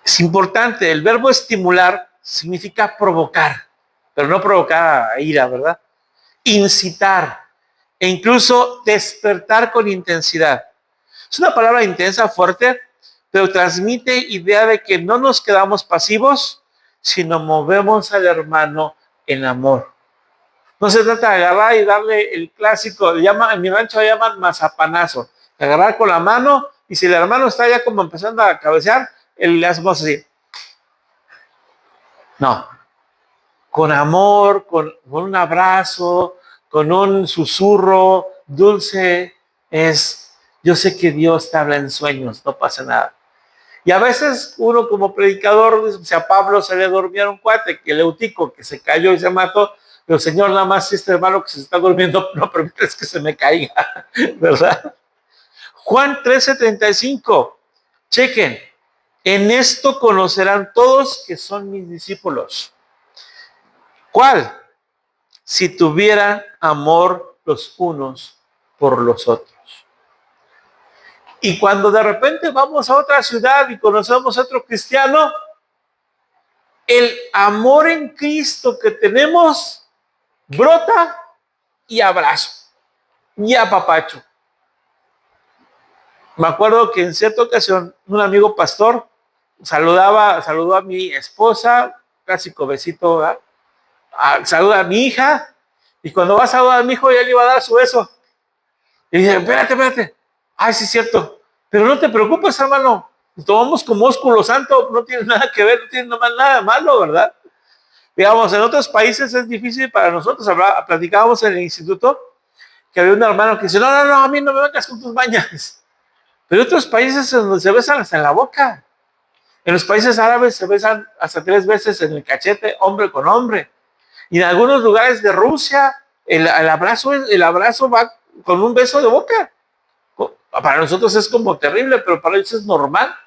Es importante, el verbo estimular significa provocar, pero no provocar a ira, ¿verdad? Incitar e incluso despertar con intensidad. Es una palabra intensa, fuerte, pero transmite idea de que no nos quedamos pasivos, sino movemos al hermano en amor. No se trata de agarrar y darle el clásico, en mi rancho le llaman mazapanazo, agarrar con la mano y si el hermano está ya como empezando a cabecear, le hacemos así. No, con amor, con un abrazo, con un susurro dulce, yo sé que Dios te habla en sueños, no pasa nada. Y a veces uno como predicador, si a Pablo se le dormía un cuate, que el Eutico, que se cayó y se mató, pero Señor, nada más si este hermano que se está durmiendo, no permites que se me caiga, ¿verdad? Juan 13:35, chequen, en esto conocerán todos que son mis discípulos. ¿Cuál? Si tuvieran amor los unos por los otros. Y cuando de repente vamos a otra ciudad y conocemos a otro cristiano, el amor en Cristo que tenemos brota y abrazo y apapacho. Me acuerdo que en cierta ocasión un amigo pastor saludó a mi esposa, clásico besito, saluda a mi hija, y cuando va a saludar a mi hijo ya le iba a dar su beso. Y dice, espérate. Ay, sí es cierto. Pero no te preocupes, hermano. Tomamos como ósculo santo, no tiene nada que ver, no tiene nada de malo, ¿verdad? Digamos, en otros países es difícil para nosotros. Platicábamos en el instituto que había un hermano que dice, no, no, no, a mí no me vengas con tus bañas. Pero en otros países en donde se besan hasta en la boca. En los países árabes se besan hasta 3 veces en el cachete, hombre con hombre. Y en algunos lugares de Rusia, el abrazo va con un beso de boca. Para nosotros es como terrible, pero para ellos es normal.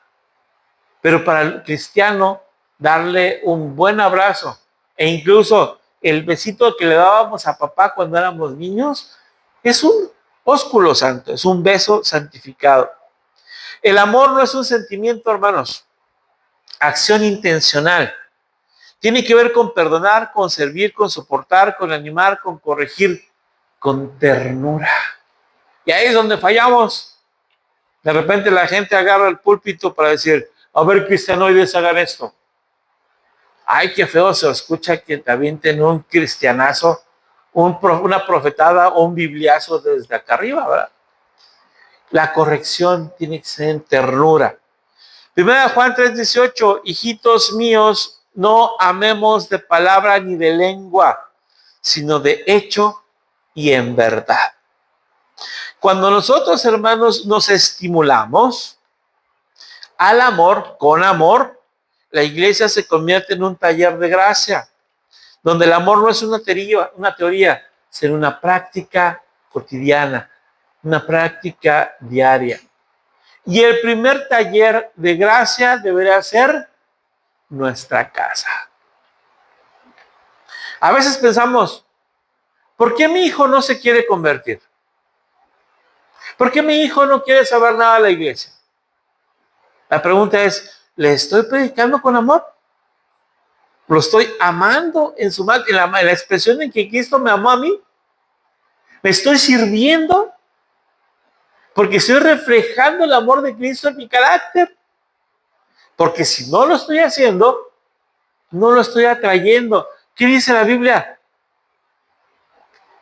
Pero para el cristiano, darle un buen abrazo e incluso el besito que le dábamos a papá cuando éramos niños es un ósculo santo, es un beso santificado. El amor no es un sentimiento, hermanos, acción intencional. Tiene que ver con perdonar, con servir, con soportar, con animar, con corregir, con ternura. Y ahí es donde fallamos. De repente la gente agarra el púlpito para decir, a ver, cristianoides, hagan esto. Ay, qué feo se escucha que te avienten un cristianazo, una profetada o un bibliazo desde acá arriba, ¿verdad? La corrección tiene que ser en ternura. Primera Juan 3:18, hijitos míos, no amemos de palabra ni de lengua, sino de hecho y en verdad. Cuando nosotros, hermanos, nos estimulamos al amor, con amor, la iglesia se convierte en un taller de gracia, donde el amor no es una teoría, sino una práctica cotidiana, una práctica diaria. Y el primer taller de gracia debería ser nuestra casa. A veces pensamos, ¿por qué mi hijo no se quiere convertir? ¿Por qué mi hijo no quiere saber nada de la iglesia? La pregunta es, ¿le estoy predicando con amor? ¿Lo estoy amando en la expresión en que Cristo me amó a mí? ¿Me estoy sirviendo? Porque estoy reflejando el amor de Cristo en mi carácter. Porque si no lo estoy haciendo, no lo estoy atrayendo. ¿Qué dice la Biblia?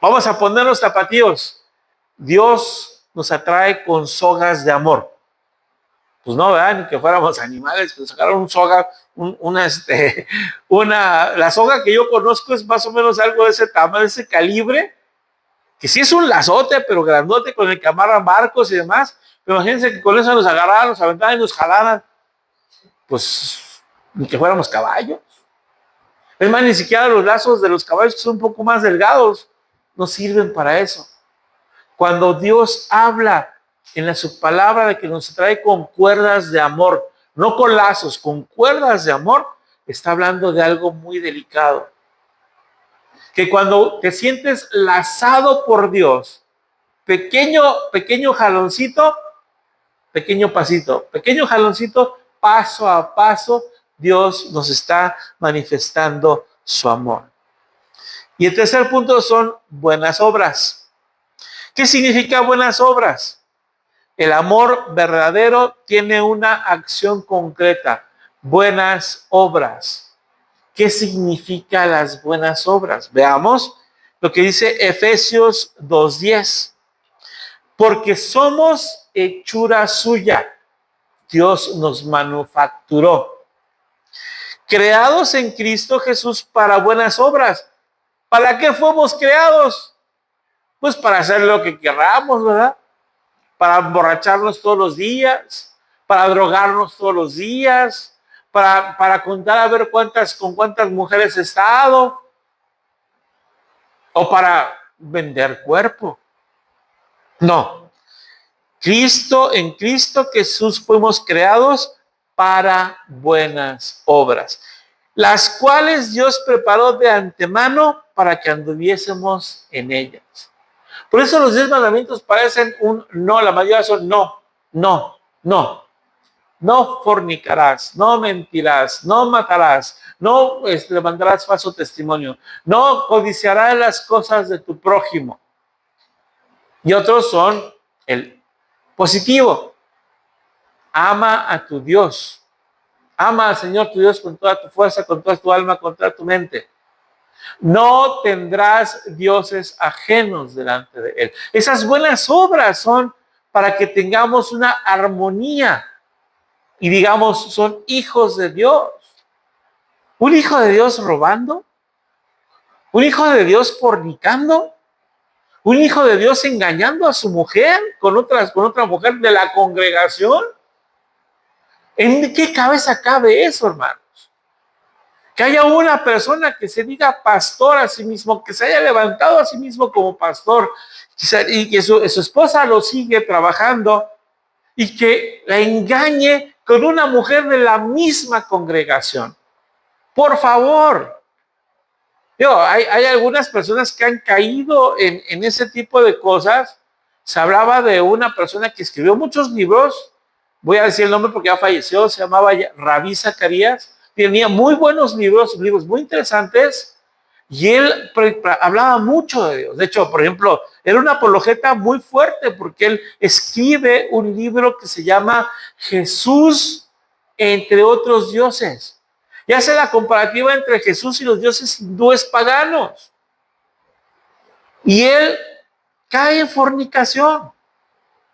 Vamos a ponernos zapatillos. Dios nos atrae con sogas de amor. Pues no, ¿verdad? Ni que fuéramos animales, pues sacaron un soga, la soga que yo conozco es más o menos algo de ese tamaño, de ese calibre, que sí es un lazote, pero grandote, con el que amarran barcos y demás. Pero imagínense que con eso nos agarraran, nos aventaran y nos jalaran. Pues ni que fuéramos caballos. Es más, ni siquiera los lazos de los caballos, que son un poco más delgados, no sirven para eso. Cuando Dios habla en su palabra de que nos trae con cuerdas de amor, no con lazos, con cuerdas de amor, está hablando de algo muy delicado. Que cuando te sientes lazado por Dios, pequeño jaloncito, pequeño pasito, pequeño jaloncito, paso a paso, Dios nos está manifestando su amor. Y el tercer punto son buenas obras. ¿Qué significa buenas obras? El amor verdadero tiene una acción concreta, buenas obras. ¿Qué significa las buenas obras? Veamos lo que dice Efesios 2:10. Porque somos hechura suya. Dios nos manufacturó. Creados en Cristo Jesús para buenas obras. ¿Para qué fuimos creados? Pues para hacer lo que queramos, ¿verdad? Para emborracharnos todos los días, para drogarnos todos los días, para contar a ver con cuántas mujeres he estado, o para vender cuerpo. No. En Cristo Jesús fuimos creados para buenas obras, las cuales Dios preparó de antemano para que anduviésemos en ellas. Por eso los 10 mandamientos parecen un no, la mayoría son no, no, no. No fornicarás, no mentirás, no matarás, no levantarás falso testimonio, no codiciarás las cosas de tu prójimo. Y otros son el positivo. Ama a tu Dios. Ama al Señor tu Dios con toda tu fuerza, con toda tu alma, con toda tu mente. No tendrás dioses ajenos delante de Él. Esas buenas obras son para que tengamos una armonía y digamos, son hijos de Dios. ¿Un hijo de Dios robando? ¿Un hijo de Dios fornicando? ¿Un hijo de Dios engañando a su mujer con otra mujer de la congregación? ¿En qué cabeza cabe eso, hermanos? Que haya una persona que se diga pastor a sí mismo, que se haya levantado a sí mismo como pastor y que su esposa lo sigue trabajando y que la engañe con una mujer de la misma congregación. Por favor. Hay algunas personas que han caído en ese tipo de cosas. Se hablaba de una persona que escribió muchos libros, voy a decir el nombre porque ya falleció, se llamaba Rabí Zacarías, tenía muy buenos libros muy interesantes, y él hablaba mucho de Dios. De hecho, por ejemplo, era una apologeta muy fuerte porque él escribe un libro que se llama Jesús entre otros dioses. Y hace la comparativa entre Jesús y los dioses hindúes paganos. Y él cae en fornicación.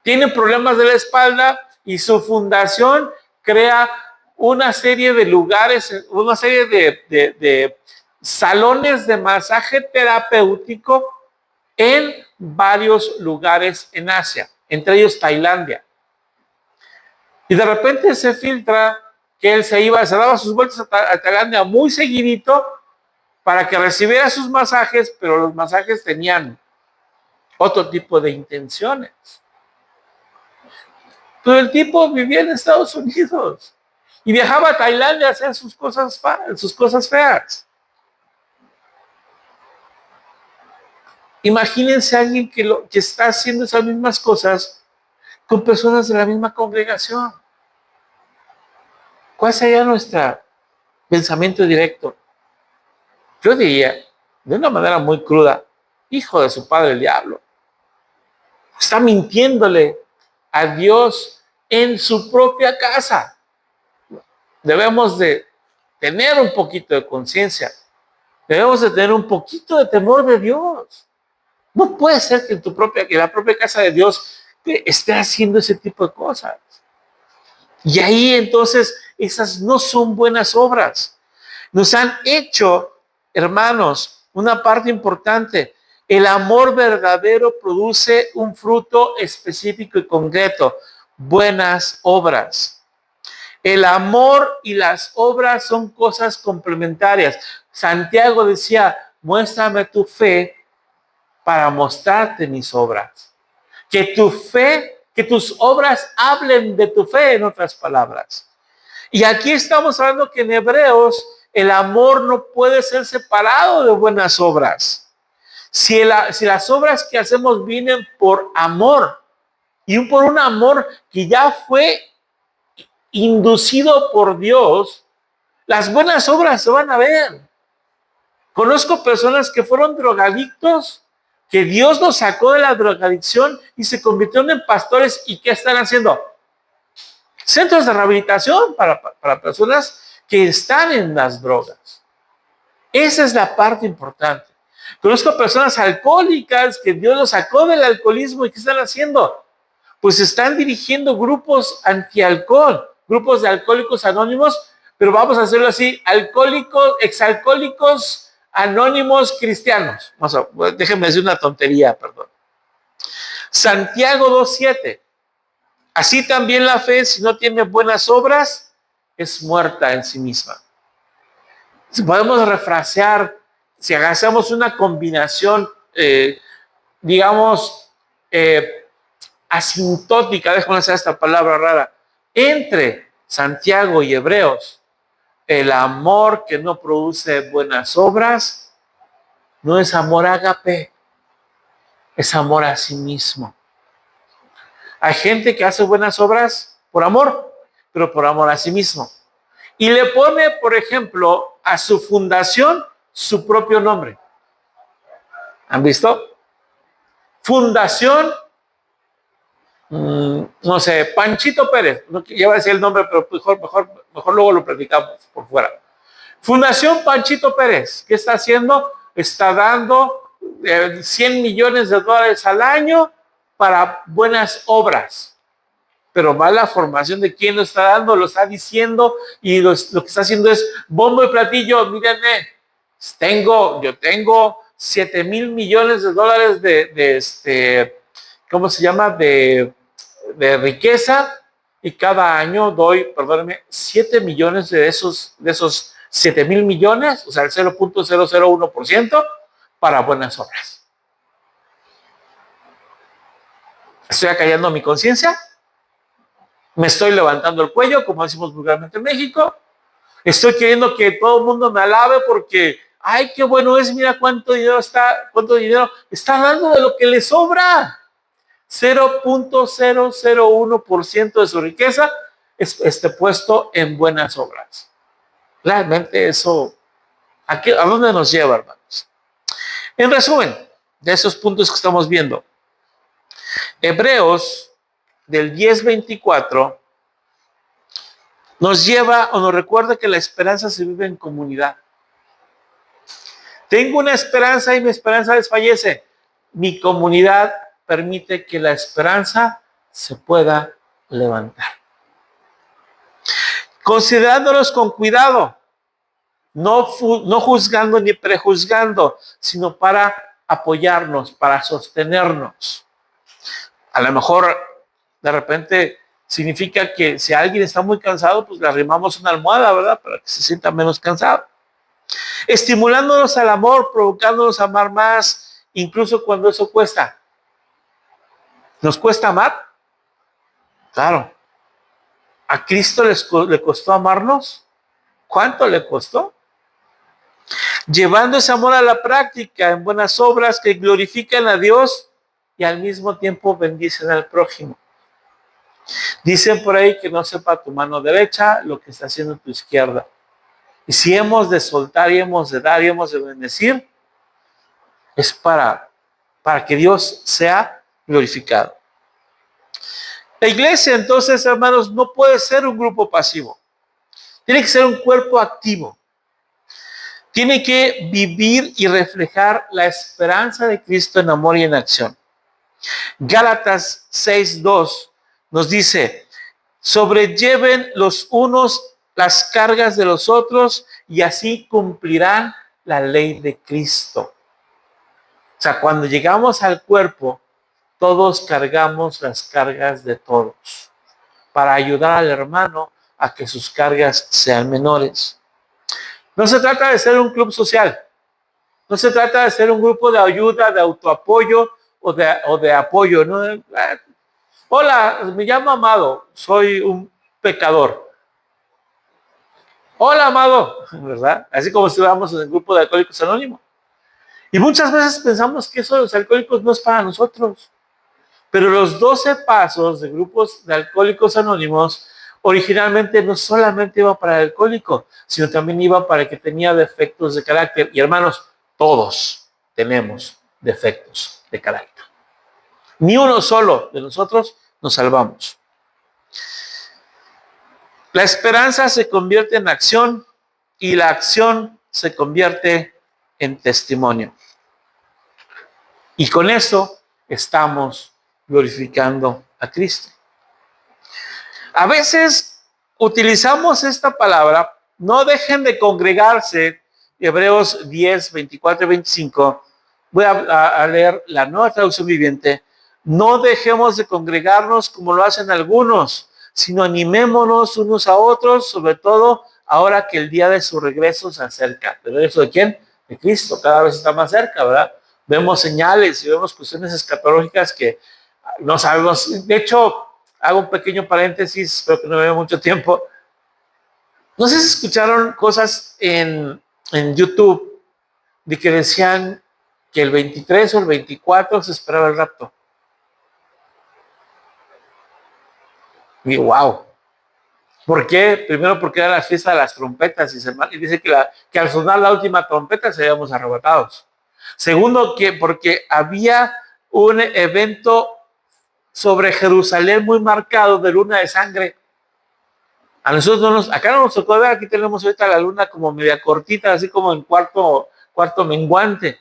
Tiene problemas de la espalda y su fundación crea una serie de lugares, una serie de salones de masaje terapéutico en varios lugares en Asia, entre ellos Tailandia. Y de repente se filtra que él se daba sus vueltas a Tailandia muy seguidito para que recibiera sus masajes, pero los masajes tenían otro tipo de intenciones. Pero el tipo vivía en Estados Unidos y viajaba a Tailandia a hacer sus cosas feas. Imagínense a alguien que está haciendo esas mismas cosas con personas de la misma congregación. ¿Cuál sería nuestro pensamiento directo? Yo diría, de una manera muy cruda, hijo de su padre el diablo. Está mintiéndole a Dios en su propia casa. Debemos de tener un poquito de conciencia. Debemos de tener un poquito de temor de Dios. No puede ser que en la propia casa de Dios esté haciendo ese tipo de cosas. Y ahí entonces esas no son buenas obras. Nos han hecho, hermanos, una parte importante. El amor verdadero produce un fruto específico y concreto, buenas obras. El amor y las obras son cosas complementarias. Santiago decía, muéstrame tu fe para mostrarte mis obras. Que tu fe, que tus obras hablen de tu fe, en otras palabras. Y aquí estamos hablando que en Hebreos el amor no puede ser separado de buenas obras. Si las obras que hacemos vienen por amor, y por un amor que ya fue inducido por Dios, las buenas obras se van a ver. Conozco personas que fueron drogadictos, que Dios los sacó de la drogadicción y se convirtieron en pastores. ¿Y qué están haciendo? Centros de rehabilitación para personas que están en las drogas. Esa es la parte importante. Conozco personas alcohólicas que Dios los sacó del alcoholismo. ¿Y qué están haciendo? Pues están dirigiendo grupos antialcohol, grupos de alcohólicos anónimos, pero vamos a hacerlo así, exalcohólicos anónimos cristianos. Déjenme decir una tontería, perdón. Santiago 2:7. Así también la fe, si no tiene buenas obras, es muerta en sí misma. Si podemos refrasear, si hacemos una combinación, asintótica, déjame hacer esta palabra rara, entre Santiago y Hebreos, el amor que no produce buenas obras no es amor ágape, es amor a sí mismo. Hay gente que hace buenas obras por amor, pero por amor a sí mismo. Y le pone, por ejemplo, a su fundación su propio nombre. ¿Han visto? Fundación, no sé, Panchito Pérez. No iba a decir el nombre, pero mejor luego lo platicamos por fuera. Fundación Panchito Pérez, ¿qué está haciendo? Está dando $100 millones al año para buenas obras. Pero va la formación de quién lo está dando, lo está diciendo, y lo que está haciendo es bombo y platillo. Mírenme, yo tengo 7,000 millones de dólares ¿cómo se llama? De riqueza, y cada año doy, perdónenme, 7 millones de esos 7,000 millones, o sea, el 0,001% para buenas obras. ¿Estoy acallando mi conciencia? ¿Me estoy levantando el cuello, como decimos vulgarmente en México? ¿Estoy queriendo que todo el mundo me alabe porque, ay, qué bueno es, mira cuánto dinero está dando de lo que le sobra? 0,001% de su riqueza es puesto en buenas obras. Realmente eso, ¿a dónde nos lleva, hermanos? En resumen, de esos puntos que estamos viendo, Hebreos del 10:24 nos lleva o nos recuerda que la esperanza se vive en comunidad. Tengo una esperanza y mi esperanza desfallece. Mi comunidad permite que la esperanza se pueda levantar. Considerándolos con cuidado, no juzgando ni prejuzgando, sino para apoyarnos, para sostenernos. A lo mejor de repente significa que si alguien está muy cansado, pues le arrimamos una almohada, ¿verdad? Para que se sienta menos cansado. Estimulándonos al amor, provocándonos a amar más, incluso cuando eso cuesta. ¿Nos cuesta amar? Claro. ¿A Cristo le costó amarnos? ¿Cuánto le costó? Llevando ese amor a la práctica en buenas obras que glorifican a Dios y al mismo tiempo bendicen al prójimo. Dicen por ahí que no sepa tu mano derecha lo que está haciendo tu izquierda. Y si hemos de soltar y hemos de dar y hemos de bendecir, es para que Dios sea glorificado. La iglesia, entonces, hermanos, no puede ser un grupo pasivo. Tiene que ser un cuerpo activo. Tiene que vivir y reflejar la esperanza de Cristo en amor y en acción. Gálatas 6:2 nos dice: sobrelleven los unos las cargas de los otros y así cumplirán la ley de Cristo. O sea, cuando llegamos al cuerpo, todos cargamos las cargas de todos para ayudar al hermano a que sus cargas sean menores. No se trata de ser un club social, no se trata de ser un grupo de ayuda, de autoapoyo o de apoyo, ¿no? Hola, me llamo Amado, soy un pecador. Hola, Amado, ¿verdad? Así como si estuviéramos en el grupo de Alcohólicos Anónimos. Y muchas veces pensamos que eso de los alcohólicos no es para nosotros. Pero los 12 pasos de grupos de Alcohólicos Anónimos originalmente no solamente iba para el alcohólico, sino también iba para el que tenía defectos de carácter. Y hermanos, todos tenemos defectos de carácter. Ni uno solo de nosotros nos salvamos. La esperanza se convierte en acción y la acción se convierte en testimonio. Y con eso estamos glorificando a Cristo. A veces utilizamos esta palabra, no dejen de congregarse, Hebreos 10, 24 y 25. Voy a leer la Nueva Traducción Viviente. No dejemos de congregarnos como lo hacen algunos, sino animémonos unos a otros, sobre todo ahora que el día de su regreso se acerca. ¿El regreso de quién? De Cristo, cada vez está más cerca, ¿verdad? Vemos señales y vemos cuestiones escatológicas que no sabemos. De hecho, hago un pequeño paréntesis, espero que no me vea mucho tiempo. No sé si escucharon cosas en YouTube de que decían que el 23 o el 24 se esperaba el rapto. Y wow. ¿Por qué? Primero porque era la fiesta de las trompetas y dice que al sonar la última trompeta seríamos arrebatados. Segundo, porque había un evento sobre Jerusalén muy marcado de luna de sangre. A nosotros acá no nos tocó ver, aquí tenemos ahorita la luna como media cortita, así como en cuarto menguante,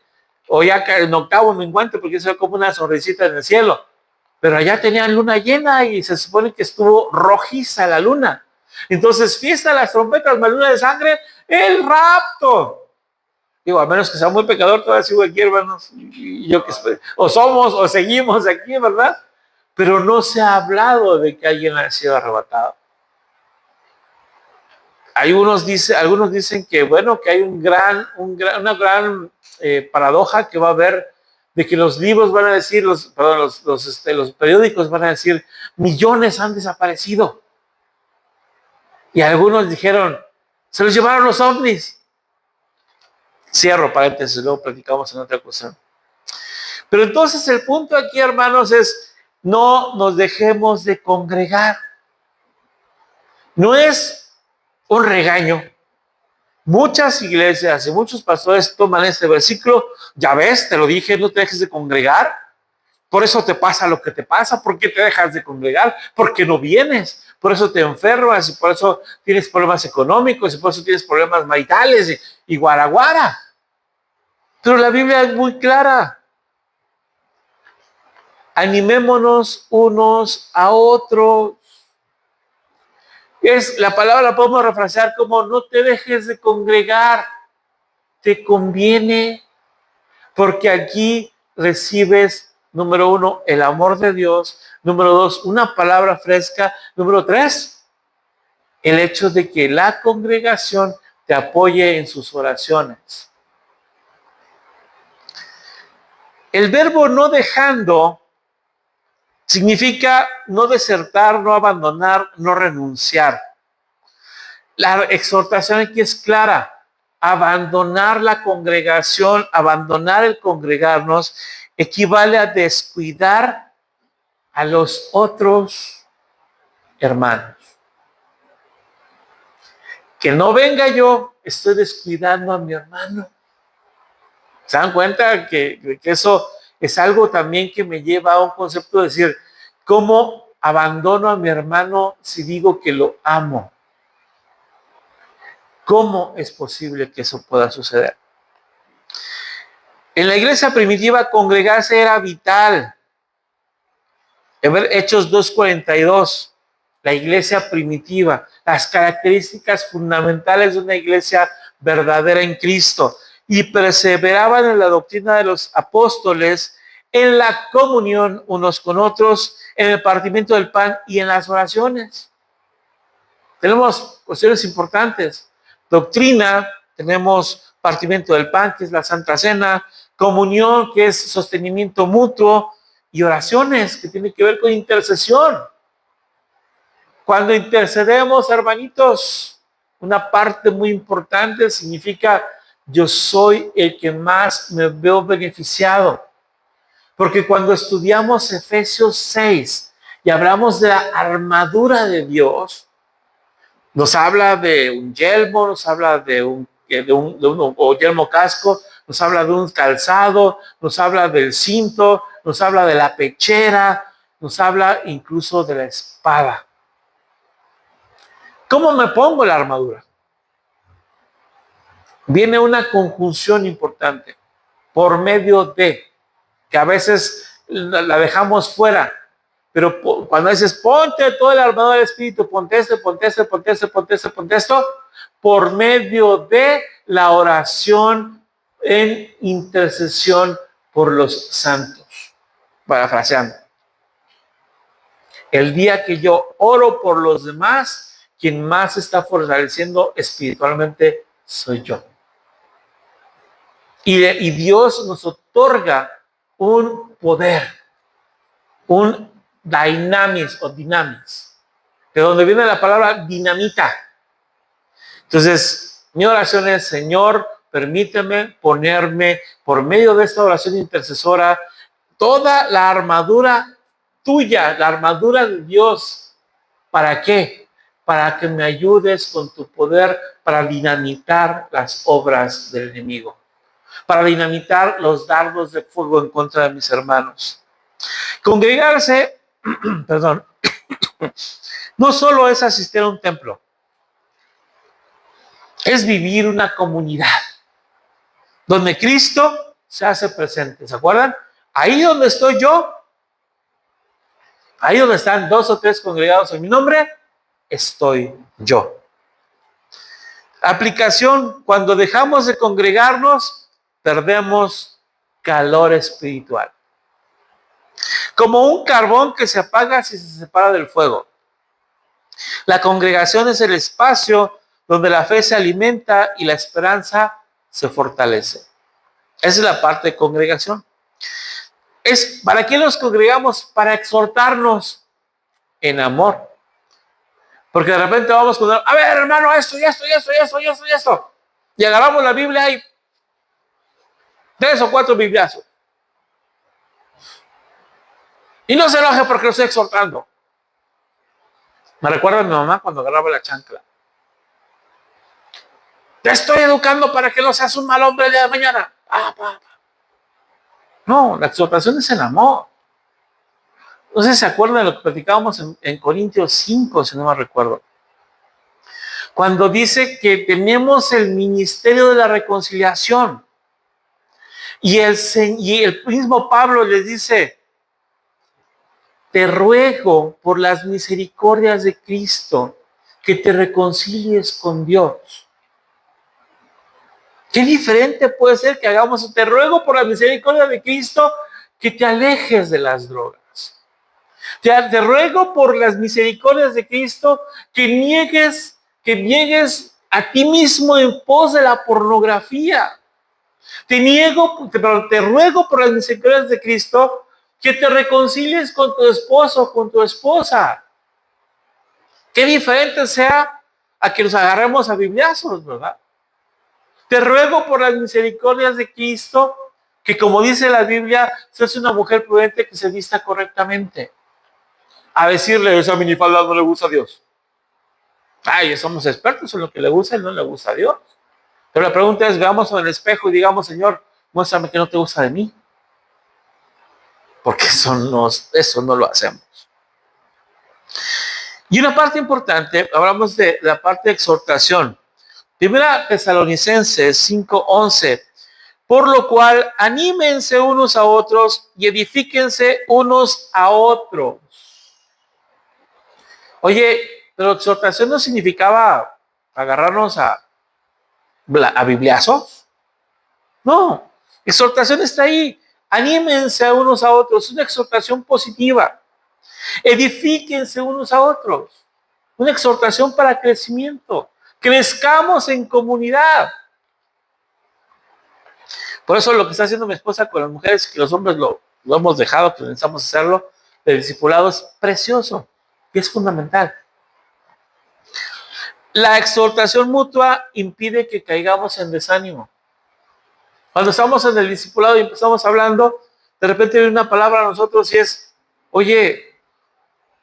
o ya en octavo menguante, porque eso es como una sonrisita en el cielo. pero allá tenían luna llena y se supone que estuvo rojiza la luna. Entonces, fiesta de las trompetas, más luna de sangre, el rapto. Digo, a menos que sea muy pecador, todavía sigo aquí, hermanos. Y yo que o somos o seguimos aquí, ¿verdad? Pero no se ha hablado de que alguien haya sido arrebatado. Algunos dicen que, bueno, que hay una gran paradoja que va a haber de que los libros van a decir, los periódicos van a decir, millones han desaparecido. Y algunos dijeron, se los llevaron los ovnis. Cierro paréntesis, luego platicamos en otra ocasión. Pero entonces el punto aquí, hermanos, es no nos dejemos de congregar. No es un regaño. Muchas iglesias y muchos pastores toman este versículo, ya ves, te lo dije, no te dejes de congregar, por eso te pasa lo que te pasa, ¿por qué te dejas de congregar? Porque no vienes, por eso te enfermas y por eso tienes problemas económicos y por eso tienes problemas maritales y guaraguara. Pero la Biblia es muy clara. Animémonos unos a otros. La palabra la podemos refrasear como no te dejes de congregar, te conviene, porque aquí recibes, número 1, el amor de Dios, número 2, una palabra fresca, número 3, el hecho de que la congregación te apoye en sus oraciones. El verbo no dejando significa no desertar, no abandonar, no renunciar. La exhortación aquí es clara. Abandonar la congregación, abandonar el congregarnos, equivale a descuidar a los otros hermanos. Que no venga yo, estoy descuidando a mi hermano. ¿Se dan cuenta que eso es algo también que me lleva a un concepto de decir, ¿cómo abandono a mi hermano si digo que lo amo? ¿Cómo es posible que eso pueda suceder? En la iglesia primitiva, congregarse era vital. En Hechos 2:42, la iglesia primitiva, las características fundamentales de una iglesia verdadera en Cristo, y perseveraban en la doctrina de los apóstoles, en la comunión unos con otros, en el partimiento del pan y en las oraciones. Tenemos cuestiones importantes. Doctrina, tenemos partimiento del pan, que es la Santa Cena, comunión, que es sostenimiento mutuo, y oraciones, que tienen que ver con intercesión. Cuando intercedemos, hermanitos, una parte muy importante significa yo soy el que más me veo beneficiado. Porque cuando estudiamos Efesios 6 y hablamos de la armadura de Dios, nos habla de un yelmo, nos habla de un yelmo casco, nos habla de un calzado, nos habla del cinto, nos habla de la pechera, nos habla incluso de la espada. ¿Cómo me pongo la armadura? Viene una conjunción importante, por medio de, que a veces la dejamos fuera, pero cuando dices, ponte toda la armadura del Espíritu, ponte esto, por medio de la oración en intercesión por los santos. Parafraseando. El día que yo oro por los demás, quien más está fortaleciendo espiritualmente soy yo. Y Dios nos otorga un poder, un dynamis o dinamis, de donde viene la palabra dinamita. Entonces, mi oración es, Señor, permíteme ponerme por medio de esta oración intercesora toda la armadura tuya, la armadura de Dios. ¿Para qué? Para que me ayudes con tu poder para dinamitar las obras del enemigo, para dinamitar los dardos de fuego en contra de mis hermanos. Congregarse, perdón, no solo es asistir a un templo, es vivir una comunidad donde Cristo se hace presente. ¿Se acuerdan? Ahí donde estoy yo, Ahí donde están 2 o 3 congregados en mi nombre, estoy yo. Aplicación: cuando dejamos de congregarnos, perdemos calor espiritual. Como un carbón que se apaga si se separa del fuego. La congregación es el espacio donde la fe se alimenta y la esperanza se fortalece. Esa es la parte de congregación. ¿Para qué nos congregamos? Para exhortarnos en amor. Porque de repente vamos con, a ver, hermano, esto, y esto, y esto, y esto, y esto, y esto. Y agarramos la Biblia y 3 o 4 bibliazos. Y no se enoje porque lo estoy exhortando. Me recuerda a mi mamá cuando agarraba la chancla. Te estoy educando para que no seas un mal hombre el día de mañana. No, la exhortación es el amor. No sé si se acuerdan de lo que platicábamos en Corintios 5, si no me recuerdo. Cuando dice que tenemos el ministerio de la reconciliación. Y el mismo Pablo les dice: te ruego por las misericordias de Cristo que te reconcilies con Dios. Qué diferente puede ser que hagamos: te ruego por la misericordia de Cristo que te alejes de las drogas. Te ruego por las misericordias de Cristo que niegues a ti mismo en pos de la pornografía. Te ruego por las misericordias de Cristo que te reconcilies con tu esposo o con tu esposa. Qué diferente sea a que nos agarremos a bibliazos, ¿verdad? Te ruego por las misericordias de Cristo que, como dice la Biblia, seas una mujer prudente que se vista correctamente. A decirle: esa minifalda no le gusta a Dios. Ay, somos expertos en lo que le gusta y no le gusta a Dios. Pero la pregunta es: veamos en el espejo y digamos: Señor, muéstrame que no te gusta de mí. Porque eso no lo hacemos. Y una parte importante, hablamos de la parte de exhortación. Primera Tesalonicenses 5:11. Por lo cual, anímense unos a otros y edifíquense unos a otros. Oye, pero exhortación no significaba agarrarnos a bibliazos. No, exhortación está ahí. Anímense unos a otros. Es una exhortación positiva. Edifíquense unos a otros. Una exhortación para crecimiento. Crezcamos en comunidad. Por eso lo que está haciendo mi esposa con las mujeres, que los hombres lo hemos dejado, que necesitamos hacerlo, el discipulado es precioso y es fundamental. La exhortación mutua impide que caigamos en desánimo. Cuando estamos en el discipulado y empezamos hablando, de repente viene una palabra a nosotros y es: oye,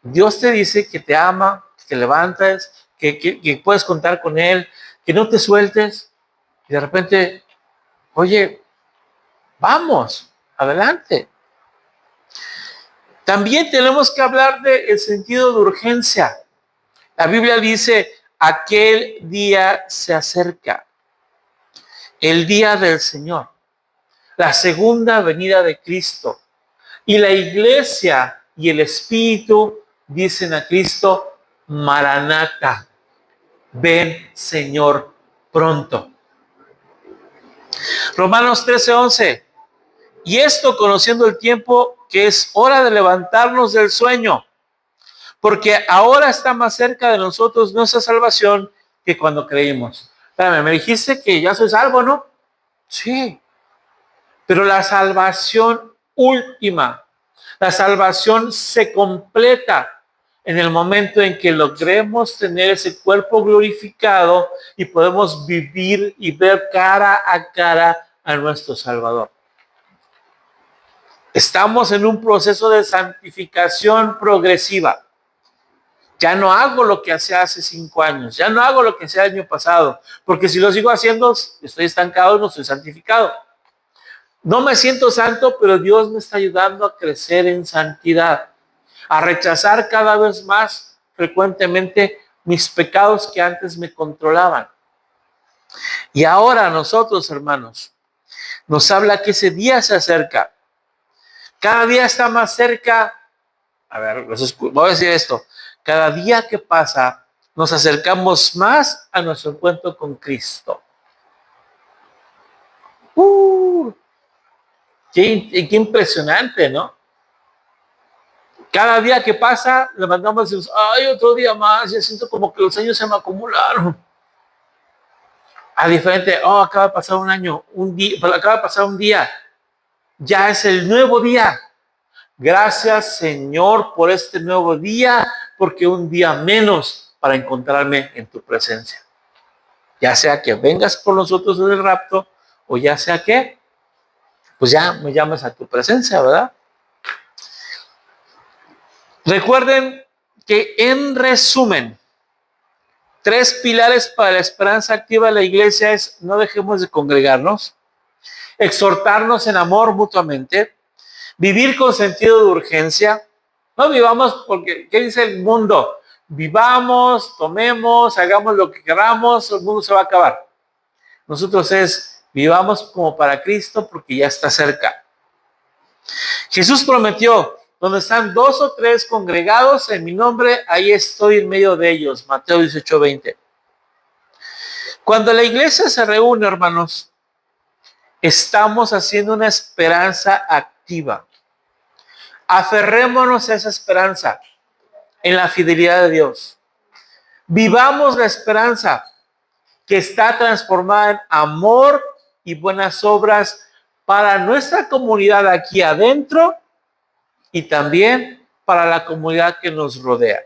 Dios te dice que te ama, que te levantes, que puedes contar con Él, que no te sueltes. Y de repente, oye, vamos, adelante. También tenemos que hablar del sentido de urgencia. La Biblia dice: aquel día se acerca, el día del Señor, la segunda venida de Cristo. Y la iglesia y el Espíritu dicen a Cristo: Maranata, ven Señor pronto. Romanos 13:11. Y esto conociendo el tiempo, que es hora de levantarnos del sueño, porque ahora está más cerca de nosotros nuestra salvación que cuando creímos. Espérame, me dijiste que ya soy salvo, ¿no? Sí. Pero la salvación última, la salvación se completa en el momento en que logremos tener ese cuerpo glorificado y podemos vivir y ver cara a cara a nuestro Salvador. Estamos en un proceso de santificación progresiva. Ya no hago lo que hacía hace 5 años, ya no hago lo que hacía el año pasado, porque si lo sigo haciendo, estoy estancado y no estoy santificado. No me siento santo, pero Dios me está ayudando a crecer en santidad, a rechazar cada vez más frecuentemente mis pecados que antes me controlaban. Y ahora nosotros, hermanos, nos habla que ese día se acerca. Cada día está más cerca A ver, voy a decir esto. Cada día que pasa, nos acercamos más a nuestro encuentro con Cristo. Qué impresionante, ¿no? Cada día que pasa, levantamos y decimos, ay, otro día más, ya siento como que los años se me acumularon. A diferente, acaba de pasar un año, acaba de pasar un día, ya es el nuevo día. Gracias, Señor, por este nuevo día, porque un día menos para encontrarme en tu presencia. Ya sea que vengas por nosotros en el rapto, o ya sea que, pues ya me llames a tu presencia, ¿verdad? Recuerden que en resumen, 3 pilares para la esperanza activa de la iglesia es: no dejemos de congregarnos, exhortarnos en amor mutuamente, vivir con sentido de urgencia. No vivamos porque, ¿qué dice el mundo? Vivamos, tomemos, hagamos lo que queramos, el mundo se va a acabar. Nosotros vivamos como para Cristo porque ya está cerca. Jesús prometió, donde están 2 o 3 congregados en mi nombre, ahí estoy en medio de ellos. Mateo 18:20. Cuando la iglesia se reúne, hermanos, estamos haciendo una esperanza activa. Aferrémonos a esa esperanza en la fidelidad de Dios. Vivamos la esperanza que está transformada en amor y buenas obras para nuestra comunidad aquí adentro y también para la comunidad que nos rodea.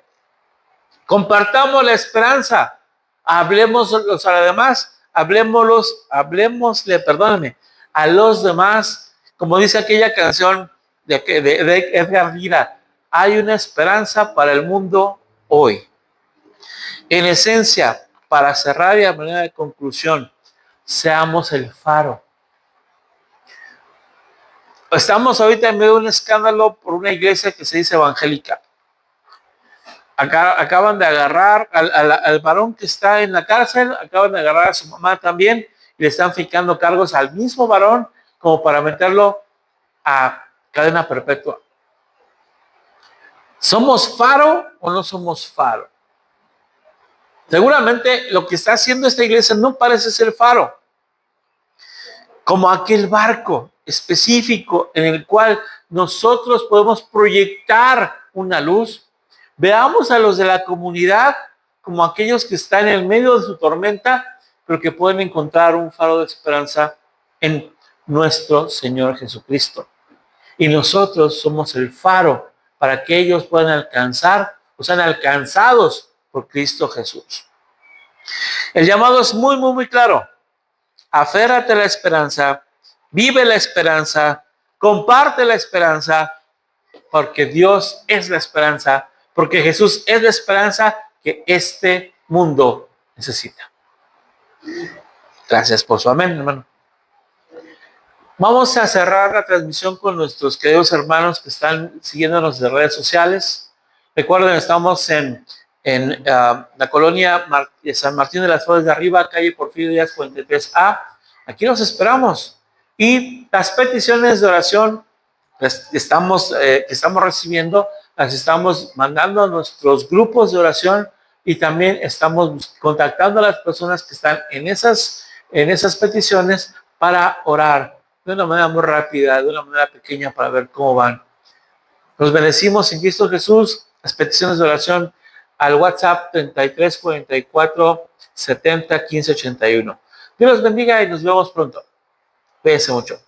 Compartamos la esperanza. Hablemosle a los demás. Hablemosle a los demás. Como dice aquella canción de Edgar Vida, hay una esperanza para el mundo hoy. En esencia, para cerrar y a manera de conclusión, seamos el faro. Estamos ahorita en medio de un escándalo por una iglesia que se dice evangélica. Acaban de agarrar al varón que está en la cárcel, acaban de agarrar a su mamá también y le están fijando cargos al mismo varón como para meterlo a cadena perpetua. ¿Somos faro o no somos faro? Seguramente lo que está haciendo esta iglesia no parece ser faro, como aquel barco específico en el cual nosotros podemos proyectar una luz. Veamos a los de la comunidad como aquellos que están en el medio de su tormenta, pero que pueden encontrar un faro de esperanza en nuestro Señor Jesucristo. Y nosotros somos el faro para que ellos puedan alcanzar o sean alcanzados por Cristo Jesús. El llamado es muy, muy, muy claro. Aférrate a la esperanza, vive la esperanza, comparte la esperanza, porque Dios es la esperanza, porque Jesús es la esperanza que este mundo necesita. Gracias por su amén, hermano. Vamos a cerrar la transmisión con nuestros queridos hermanos que están siguiéndonos de redes sociales. Recuerden, estamos en la colonia de San Martín de las Flores de Arriba, calle Porfirio Díaz 43A. Aquí los esperamos. Y las peticiones de oración que estamos recibiendo, las estamos mandando a nuestros grupos de oración y también estamos contactando a las personas que están en esas peticiones para orar de una manera muy rápida, de una manera pequeña para ver cómo van. Nos bendecimos en Cristo Jesús. Las peticiones de oración al WhatsApp 33 44 70 15 81. Dios los bendiga y nos vemos pronto. Cuídense mucho.